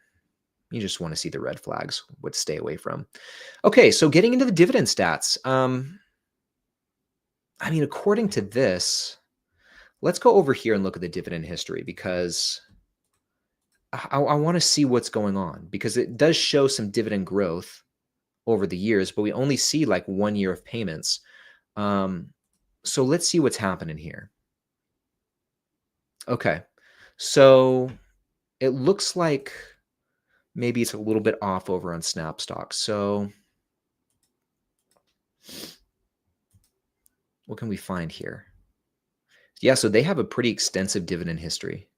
You just want to see the red flags, what to stay away from. Okay, so getting into the dividend stats. According to this, let's go over here and look at the dividend history because I want to see what's going on because it does show some dividend growth over the years, but we only see like 1 year of payments. So let's see what's happening here. Okay, so it looks like maybe it's a little bit off over on Snap Stock. So What can we find here? Yeah, so they have a pretty extensive dividend history.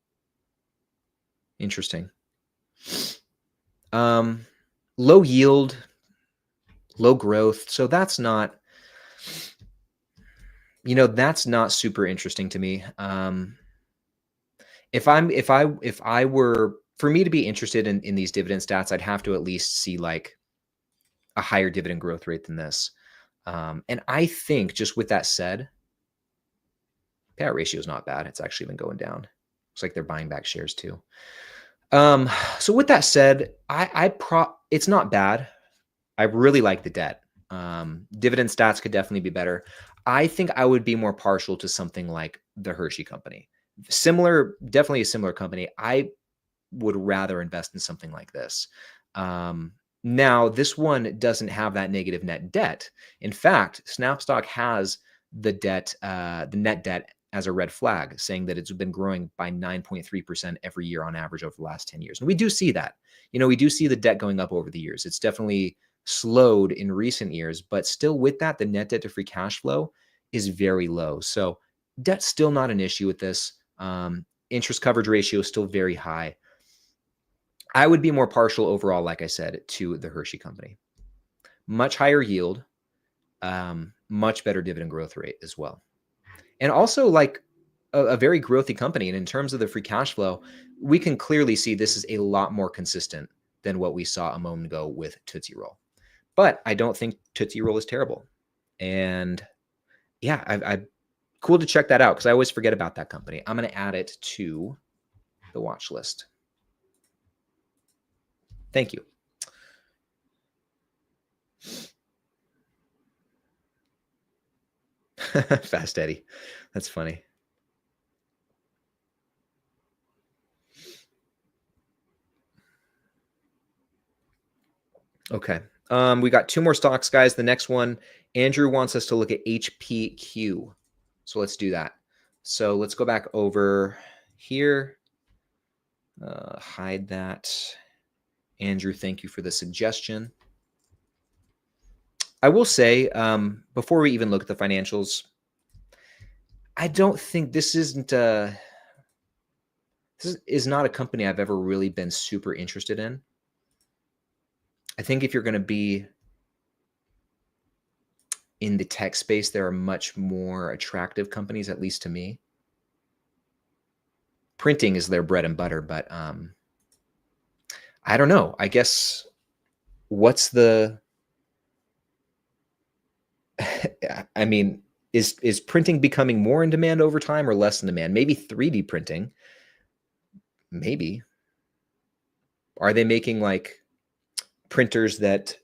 Interesting. Low yield, low growth. So that's not, that's not super interesting to me. If I were, for me to be interested in these dividend stats, I'd have to at least see like a higher dividend growth rate than this. And I think, just with that said, payout ratio is not bad. It's actually been going down. Looks like they're buying back shares too. So with that said, it's not bad. I really like the debt. Dividend stats could definitely be better. I think I would be more partial to something like the Hershey company. Definitely a similar company. I would rather invest in something like this. Now, this one doesn't have that negative net debt. In fact, Snapstock has the net debt as a red flag, saying that it's been growing by 9.3% every year on average over the last 10 years. And we do see that. We do see the debt going up over the years. It's definitely slowed in recent years, but still with that, the net debt to free cash flow is very low. So debt's still not an issue with this. Interest coverage ratio is still very high. I would be more partial overall, like I said, to the Hershey company. Much higher yield, much better dividend growth rate as well. And also like a very growthy company. And in terms of the free cash flow, we can clearly see this is a lot more consistent than what we saw a moment ago with Tootsie Roll. But I don't think Tootsie Roll is terrible. And yeah, I cool to check that out because I always forget about that company. I'm going to add it to the watch list. Thank you. Fast Eddie. That's funny. Okay. We got two more stocks, guys. The next one, Andrew wants us to look at HPQ. So let's do that. So let's go back over here. Hide that. Andrew, thank you for the suggestion. I will say, before we even look at the financials, I don't think this is not a company I've ever really been super interested in. I think if you're going to be in the tech space, there are much more attractive companies, at least to me. Printing is their bread and butter, but I don't know. I guess what's the I mean, is printing becoming more in demand over time or less in demand? Maybe 3D printing. Maybe. Are they making like 3D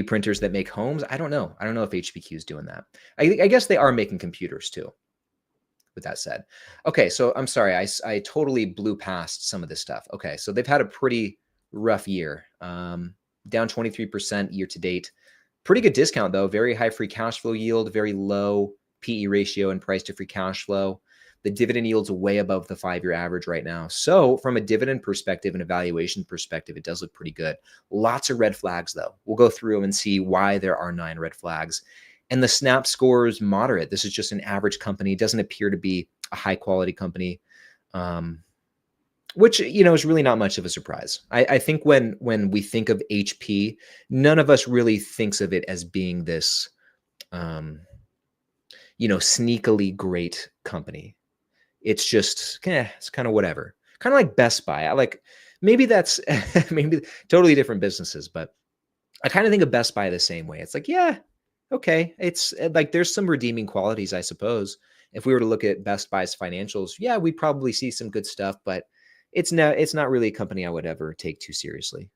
printers that make homes? I don't know. I don't know if HPQ is doing that. I guess they are making computers too, with that said. Okay, so I'm sorry. I totally blew past some of this stuff. Okay, so they've had a pretty rough year. Down 23% year to date. Pretty good discount though. Very high free cash flow yield, very low PE ratio and price to free cash flow. The dividend yield's way above the 5-year average right now. So from a dividend perspective and a valuation perspective, it does look pretty good. Lots of red flags though. We'll go through them and see why there are 9 red flags. And the snap score is moderate. This is just an average company. It doesn't appear to be a high quality company, which, is really not much of a surprise. I think when we think of HP, none of us really thinks of it as being this, sneakily great company. It's just, it's kind of whatever. Kind of like Best Buy. Maybe that's maybe totally different businesses, but I kind of think of Best Buy the same way. It's like, yeah, okay. It's like there's some redeeming qualities, I suppose. If we were to look at Best Buy's financials, yeah, we'd probably see some good stuff, but it's not really a company I would ever take too seriously,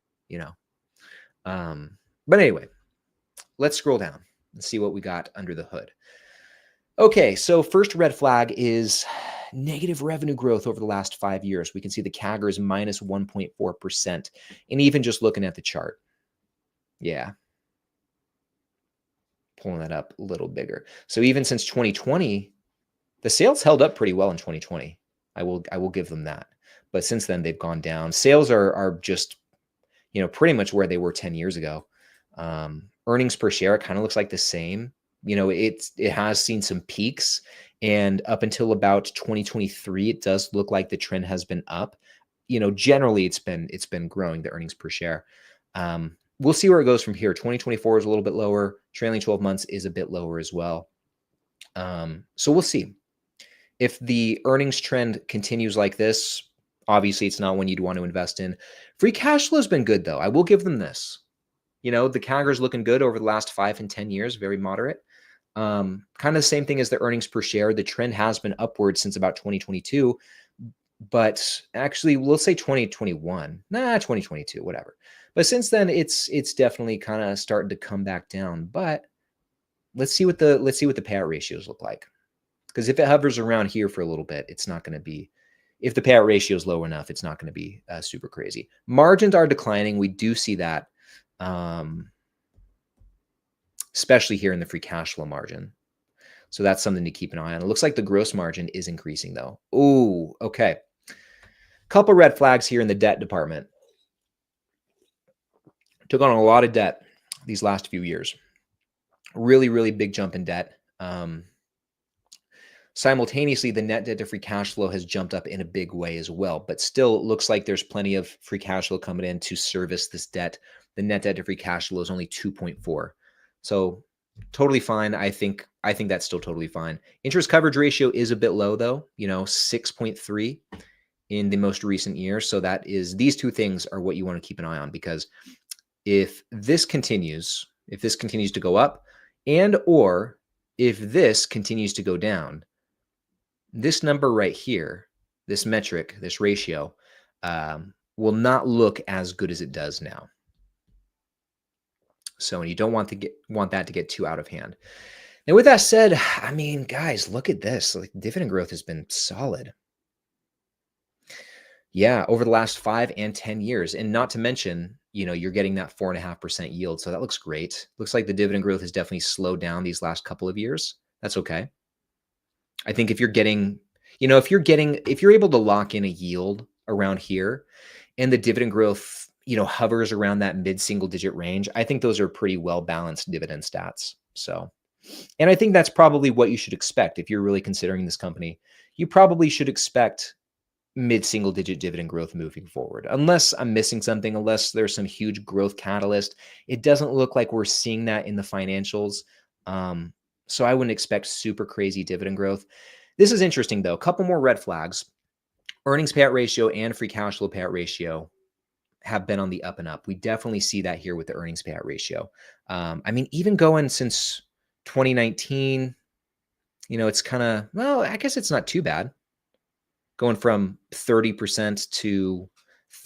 But anyway, let's scroll down and see what we got under the hood. Okay, so first red flag is negative revenue growth over the last 5 years. We can see the CAGR is minus 1.4%. And even just looking at the chart, yeah, pulling that up a little bigger. So even since 2020, the sales held up pretty well in 2020. I will give them that. But since then, they've gone down. Sales are just, pretty much where they were 10 years ago. Earnings per share kind of looks like the same. it has seen some peaks, and up until about 2023, it does look like the trend has been up. Generally it's been growing, the earnings per share. We'll see where it goes from here. 2024 is a little bit lower. Trailing 12 months is a bit lower as well. So we'll see. If the earnings trend continues like this, obviously it's not one you'd want to invest in. Free cash flow has been good, though. I will give them this. The CAGR is looking good over the last 5 and 10 years, very moderate. Kind of the same thing as the earnings per share. The trend has been upward since about 2022, but actually we'll say 2021, 2022, whatever. But since then, it's definitely kind of starting to come back down. But let's see what the payout ratios look like. Because if it hovers around here for a little bit, it's not going to be, if the payout ratio is low enough, it's not going to be super crazy. Margins are declining. We do see that, especially here in the free cash flow margin. So that's something to keep an eye on. It looks like the gross margin is increasing, though. Ooh, okay. Couple red flags here in the debt department. Took on a lot of debt these last few years. Really, really big jump in debt. Simultaneously, the net debt to free cash flow has jumped up in a big way as well, but still it looks like there's plenty of free cash flow coming in to service this debt. The net debt to free cash flow is only 2.4. So totally fine. I think that's still totally fine. Interest coverage ratio is a bit low, though, 6.3 in the most recent year. So these two things are what you want to keep an eye on, because if this continues to go up, or if this continues to go down, this number right here, this metric, this ratio, will not look as good as it does now. So you don't want that to get too out of hand. Now, with that said, I mean, guys, look at this. Like, dividend growth has been solid. Yeah, over the last 5 and 10 years. And not to mention, you're getting that 4.5% yield. So that looks great. Looks like the dividend growth has definitely slowed down these last couple of years. That's okay. I think if you're able to lock in a yield around here and the dividend growth, hovers around that mid-single digit range, I think those are pretty well-balanced dividend stats. So, and I think that's probably what you should expect. If you're really considering this company, you probably should expect mid-single digit dividend growth moving forward, unless I'm missing something, unless there's some huge growth catalyst. It doesn't look like we're seeing that in the financials. So I wouldn't expect super crazy dividend growth. This is interesting, though. A couple more red flags. Earnings payout ratio and free cash flow payout ratio have been on the up and up. We definitely see that here with the earnings payout ratio. I mean, even going since 2019, it's kind of, well, I guess it's not too bad. Going from 30% to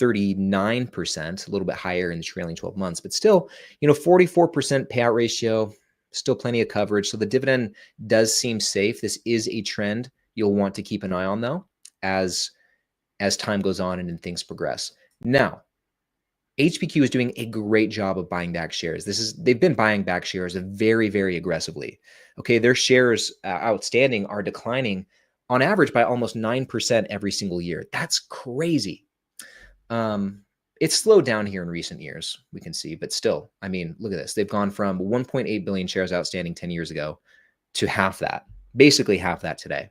39%, a little bit higher in the trailing 12 months, but still, 44% payout ratio, still plenty of coverage. So the dividend does seem safe. This is a trend you'll want to keep an eye on, though, as time goes on and things progress. Now, HPQ is doing a great job of buying back shares. They've been buying back shares very, very aggressively. Okay, their shares outstanding are declining on average by almost 9% every single year. That's crazy. It's slowed down here in recent years, we can see, but still, I mean, look at this. They've gone from 1.8 billion shares outstanding 10 years ago to half that, basically half that today.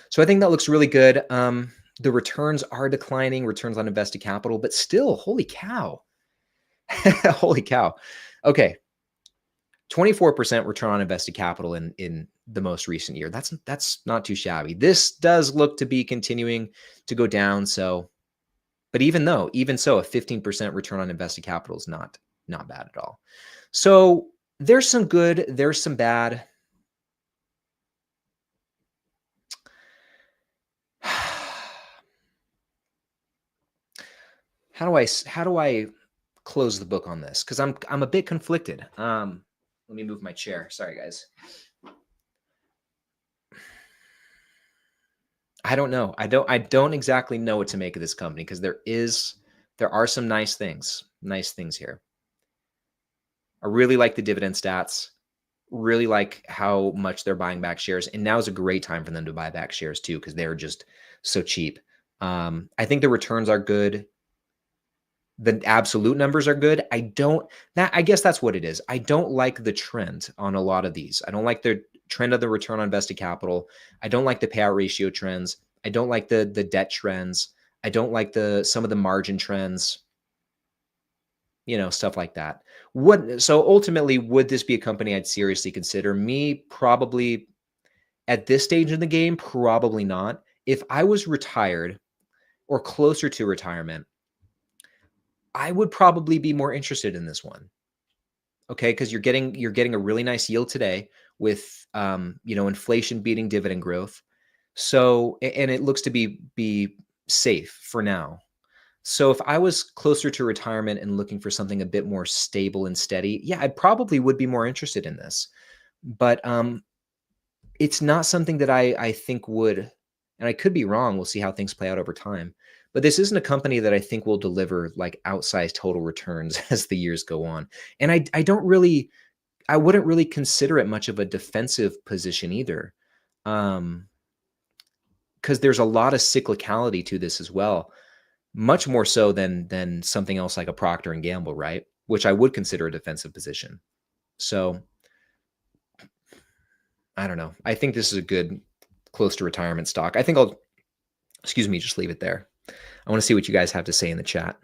So I think that looks really good. The returns are declining, returns on invested capital, but still, holy cow. Holy cow. Okay. 24% return on invested capital in the most recent year. That's not too shabby. This does look to be continuing to go down. So, but even so, a 15% return on invested capital is not bad at all. So there's some good, there's some bad. How do I close the book on this? Because I'm a bit conflicted. Let me move my chair. Sorry, guys. I don't know. I don't exactly know what to make of this company, because there are some nice things here. I really like the dividend stats, really like how much they're buying back shares. And now is a great time for them to buy back shares too, because they're just so cheap. I think the returns are good. The absolute numbers are good. I guess that's what it is. I don't like the trend on a lot of these. I don't like the trend of the return on invested capital. I don't like the payout ratio trends. I don't like the debt trends. I don't like some of the margin trends, stuff like that. So ultimately, would this be a company I'd seriously consider? Me, probably at this stage in the game, probably not. If I was retired or closer to retirement, I would probably be more interested in this one. Okay, because you're getting a really nice yield today with inflation beating dividend growth. So, and it looks to be safe for now. So if I was closer to retirement and looking for something a bit more stable and steady, yeah, I probably would be more interested in this. But it's not something that I think would, and I could be wrong. We'll see how things play out over time. But this isn't a company that I think will deliver like outsized total returns as the years go on. And I wouldn't really consider it much of a defensive position either. Because there's a lot of cyclicality to this as well, much more so than something else like a Procter and Gamble, right? Which I would consider a defensive position. So I don't know. I think this is a good close to retirement stock. I think just leave it there. I want to see what you guys have to say in the chat.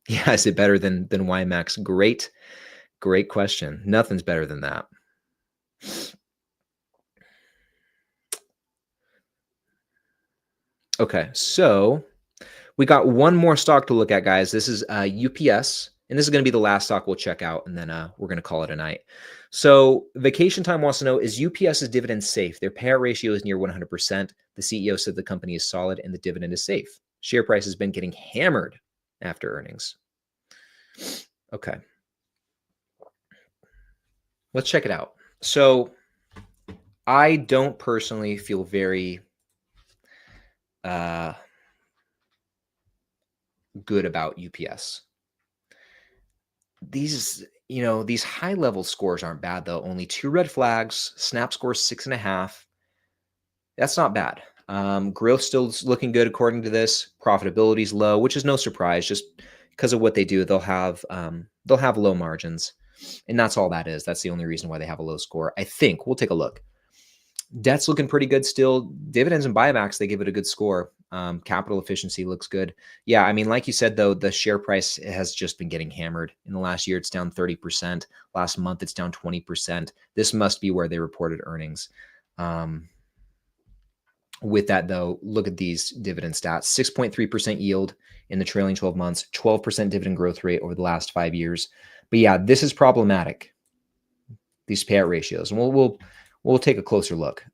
Yeah, is it better than YMAX? Great question. Nothing's better than that. Okay, so we got one more stock to look at, guys. This is UPS, and this is going to be the last stock we'll check out, and then we're going to call it a night. So Vacation Time wants to know, is UPS's dividend safe? Their payout ratio is near 100%. The CEO said the company is solid and the dividend is safe. Share price has been getting hammered after earnings. Okay. Let's check it out. So I don't personally feel very good about UPS. These high level scores aren't bad though. Only 2 red flags. Snap score 6.5. That's not bad. Growth still looking good according to this. Profitability is low, which is no surprise. Just because of what they do, they'll have low margins, and that's all that is. That's the only reason why they have a low score. I think we'll take a look. Debt's looking pretty good still. Dividends and buybacks, they give it a good score. Capital efficiency looks good. Yeah, I mean, like you said, though, the share price has just been getting hammered. In the last year, it's down 30%. Last month, it's down 20%. This must be where they reported earnings. With that, though, look at these dividend stats. 6.3% yield in the trailing 12 months, 12% dividend growth rate over the last 5 years. But yeah, this is problematic, these payout ratios. And we'll take a closer look.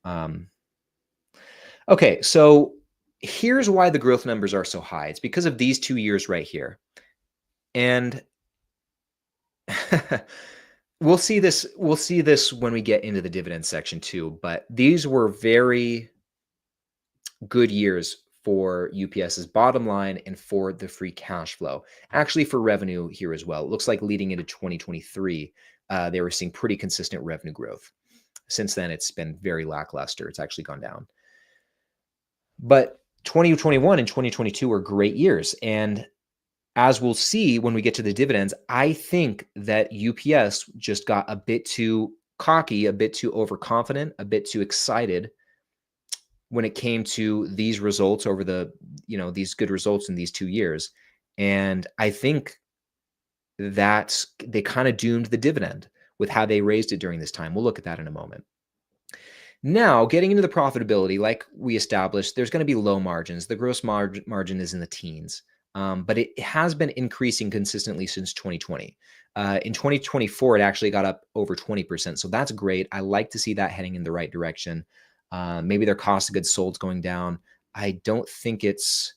Okay, so here's why the growth numbers are so high. It's because of these 2 years right here. And we'll see this when we get into the dividend section too, but these were very good years for UPS's bottom line and for the free cash flow. Actually, for revenue here as well. It looks like leading into 2023, they were seeing pretty consistent revenue growth. Since then, it's been very lackluster. It's actually gone down. But 2021 and 2022 were great years. And as we'll see when we get to the dividends, I think that UPS just got a bit too cocky, a bit too overconfident, a bit too excited when it came to these results over these good results in these 2 years. And I think that they kind of doomed the dividend with how they raised it during this time. We'll look at that in a moment. Now, getting into the profitability, like we established, there's going to be low margins. The gross margin is in the teens, but it has been increasing consistently since 2020. In 2024, it actually got up over 20%. So that's great. I like to see that heading in the right direction. Maybe their cost of goods sold is going down. I don't think it's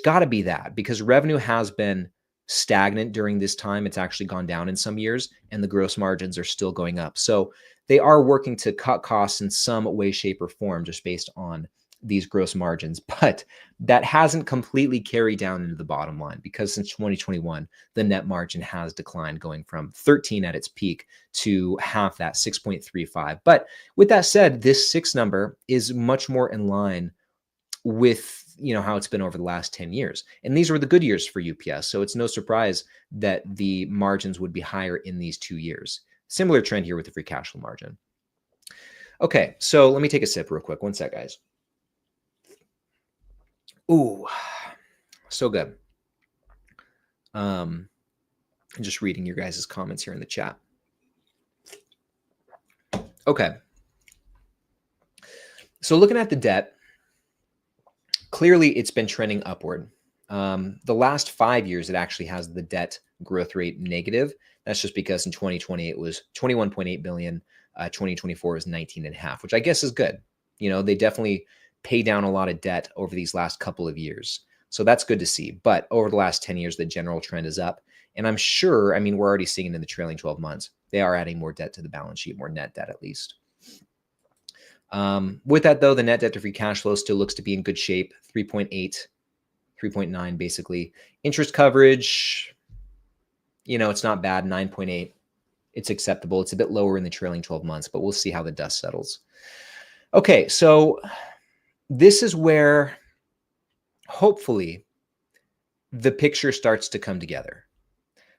got to be that, because revenue has been stagnant during this time. It's actually gone down in some years, and the gross margins are still going up. So they are working to cut costs in some way, shape, or form just based on these gross margins. But that hasn't completely carried down into the bottom line, because since 2021, the net margin has declined, going from 13 at its peak to half that, 6.35. But with that said, this 6 number is much more in line with how it's been over the last 10 years. And these were the good years for UPS. So it's no surprise that the margins would be higher in these 2 years. Similar trend here with the free cash flow margin. Okay, so let me take a sip real quick. One sec, guys. Ooh, so good. I'm just reading your guys' comments here in the chat. Okay. So looking at the debt, clearly it's been trending upward. The last 5 years, it actually has the debt growth rate negative. That's just because in 2020, it was 21.8 billion. 2024 is 19.5, which I guess is good. They definitely pay down a lot of debt over these last couple of years. So that's good to see. But over the last 10 years, the general trend is up. And I'm sure, we're already seeing it in the trailing 12 months. They are adding more debt to the balance sheet, more net debt at least. With that, though, the net debt to free cash flow still looks to be in good shape, 3.8, 3.9, basically. Interest coverage, it's not bad, 9.8. It's acceptable. It's a bit lower in the trailing 12 months, but we'll see how the dust settles. Okay, so this is where hopefully the picture starts to come together.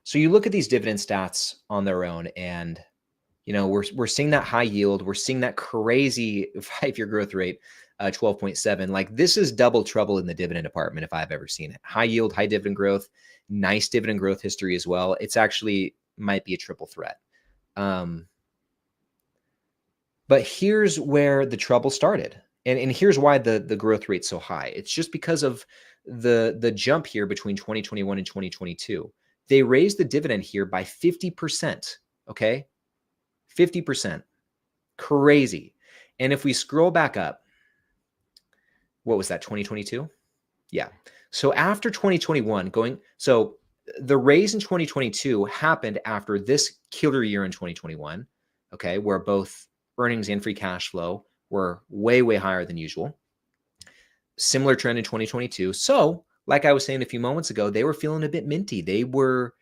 So you look at these dividend stats on their own, and we're seeing that high yield. We're seeing that crazy 5-year growth rate, 12.7. Like, this is double trouble in the dividend department if I've ever seen it. High yield, high dividend growth, nice dividend growth history as well. It's actually might be a triple threat. But here's where the trouble started. And here's why the growth rate's so high. It's just because of the jump here between 2021 and 2022. They raised the dividend here by 50%. Okay. 50%. Crazy. And if we scroll back up, what was that, 2022? Yeah. So after 2021, so the raise in 2022 happened after this killer year in 2021, okay, where both earnings and free cash flow were way, way higher than usual. Similar trend in 2022. So, like I was saying a few moments ago, they were feeling a bit minty. They were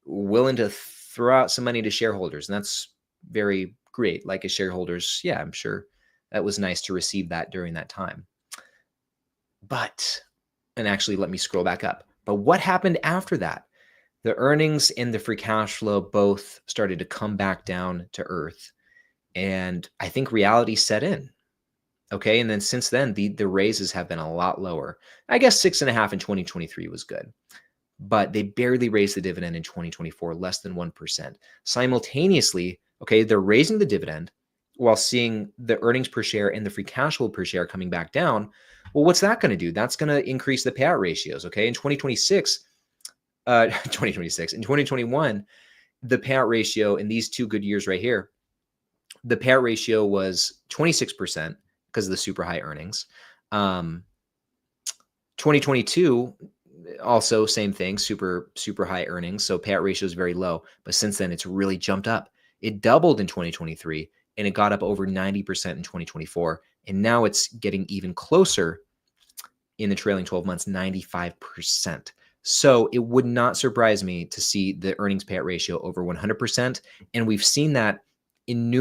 willing to throw out some money to shareholders, and that's very great. Like, as shareholders, yeah, I'm sure that was nice to receive that during that time. And actually, let me scroll back up. But what happened after that? The earnings and the free cash flow both started to come back down to earth. And I think reality set in. Okay. And then since then, the raises have been a lot lower. I guess 6.5 in 2023 was good, but they barely raised the dividend in 2024, less than 1%. Simultaneously, okay, they're raising the dividend while seeing the earnings per share and the free cash flow per share coming back down. Well, what's that going to do? That's going to increase the payout ratios. Okay. In 2026, in 2021, the payout ratio in these 2 good years right here, the payout ratio was 26% because of the super high earnings. 2022, also same thing, super high earnings. So payout ratio is very low, but since then it's really jumped up. It doubled in 2023 and it got up over 90% in 2024. And now it's getting even closer in the trailing 12 months, 95%. So it would not surprise me to see the earnings payout ratio over 100%. And we've seen that in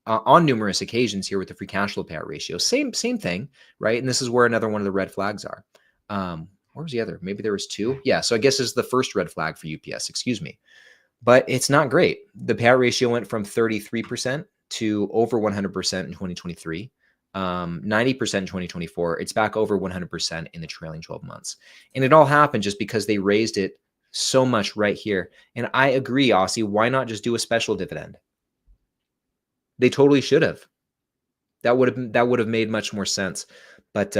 on numerous occasions here with the free cash flow payout ratio. Same thing, right? And this is where another one of the red flags are. Where was the other? Maybe there was 2. Yeah. So I guess this is the first red flag for UPS, excuse me. But it's not great. The payout ratio went from 33% to over 100% in 2023. 90% in 2024. It's back over 100% in the trailing 12 months. And it all happened just because they raised it so much right here. And I agree, Aussie, why not just do a special dividend? They totally should have. That would have made much more sense. But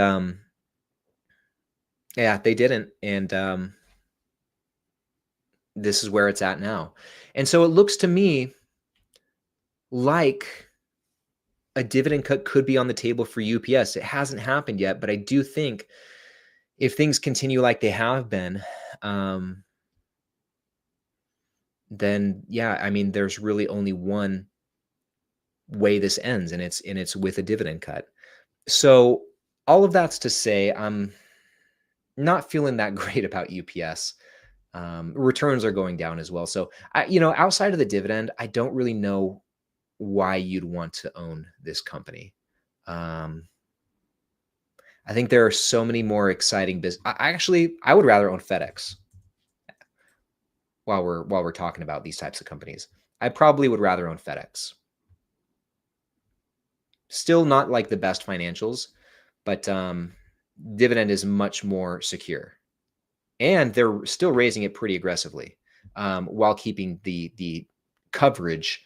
yeah, they didn't. And this is where it's at now. And so it looks to me like a dividend cut could be on the table for UPS. It hasn't happened yet, but I do think if things continue like they have been, then yeah, there's really only one way this ends, and it's with a dividend cut. So all of that's to say, I'm not feeling that great about UPS. Returns are going down as well. So outside of the dividend, I don't really know why you'd want to own this company. I think there are so many more exciting business. I would rather own FedEx while we're talking about these types of companies. I probably would rather own FedEx. Still not like the best financials, but Dividend is much more secure, and they're still raising it pretty aggressively while keeping the coverage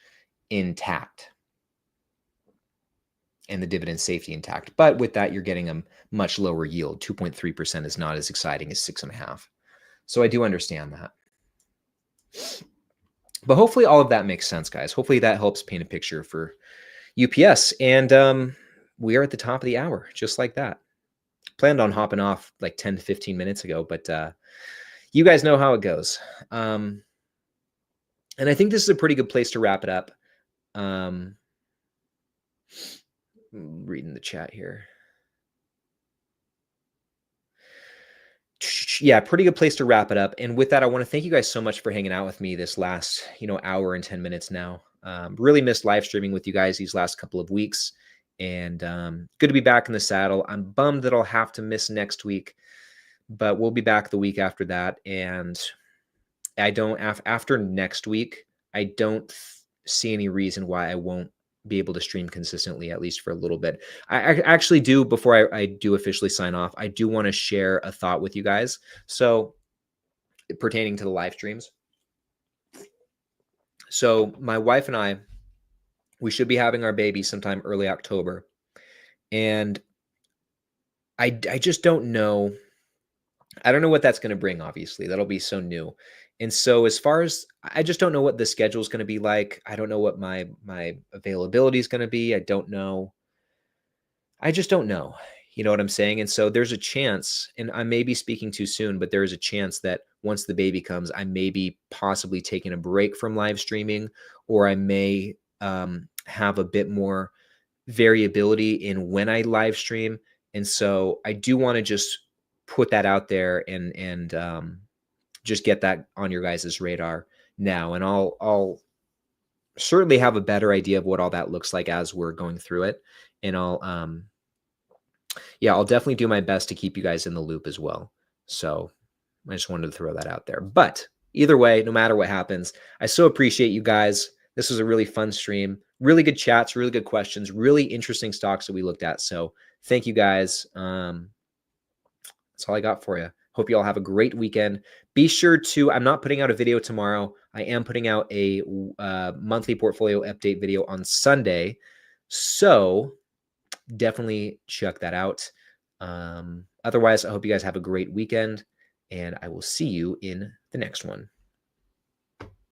intact and the dividend safety intact. But with that, you're getting a much lower yield. 2.3% is not as exciting as 6.5%. So I do understand that. But hopefully all of that makes sense, guys. Hopefully that helps paint a picture for UPS. And we are at the top of the hour, just like that. Planned on hopping off like 10 to 15 minutes ago, but you guys know how it goes. And I think this is a pretty good place to wrap it up. Reading the chat here. Yeah, pretty good place to wrap it up. And with that, I want to thank you guys so much for hanging out with me this last, hour and 10 minutes now. Really missed live streaming with you guys these last couple of weeks. And good to be back in the saddle. I'm bummed that I'll have to miss next week, but we'll be back the week after that. And after next week, I don't see any reason why I won't be able to stream consistently, at least for a little bit. I actually do, before I do officially sign off, I do want to share a thought with you guys. So pertaining to the live streams. So my wife and I, we should be having our baby sometime early October. And I just don't know. I don't know what that's going to bring, obviously. That'll be so new. And so as far as, I just don't know what the schedule is going to be like. I don't know what my availability is going to be. I don't know. I just don't know. You know what I'm saying? And so there's a chance, and I may be speaking too soon, but there is a chance that once the baby comes, I may be possibly taking a break from live streaming, or I may have a bit more variability in when I live stream. And so I do want to just put that out there and just get that on your guys' radar now. And I'll certainly have a better idea of what all that looks like as we're going through it. And I'll definitely do my best to keep you guys in the loop as well. So I just wanted to throw that out there. But either way, no matter what happens, I so appreciate you guys. This was a really fun stream, really good chats, really good questions, really interesting stocks that we looked at. So thank you guys. That's all I got for you. Hope you all have a great weekend. Be sure to, I'm not putting out a video tomorrow. I am putting out a monthly portfolio update video on Sunday. So definitely check that out. Otherwise, I hope you guys have a great weekend, and I will see you in the next one.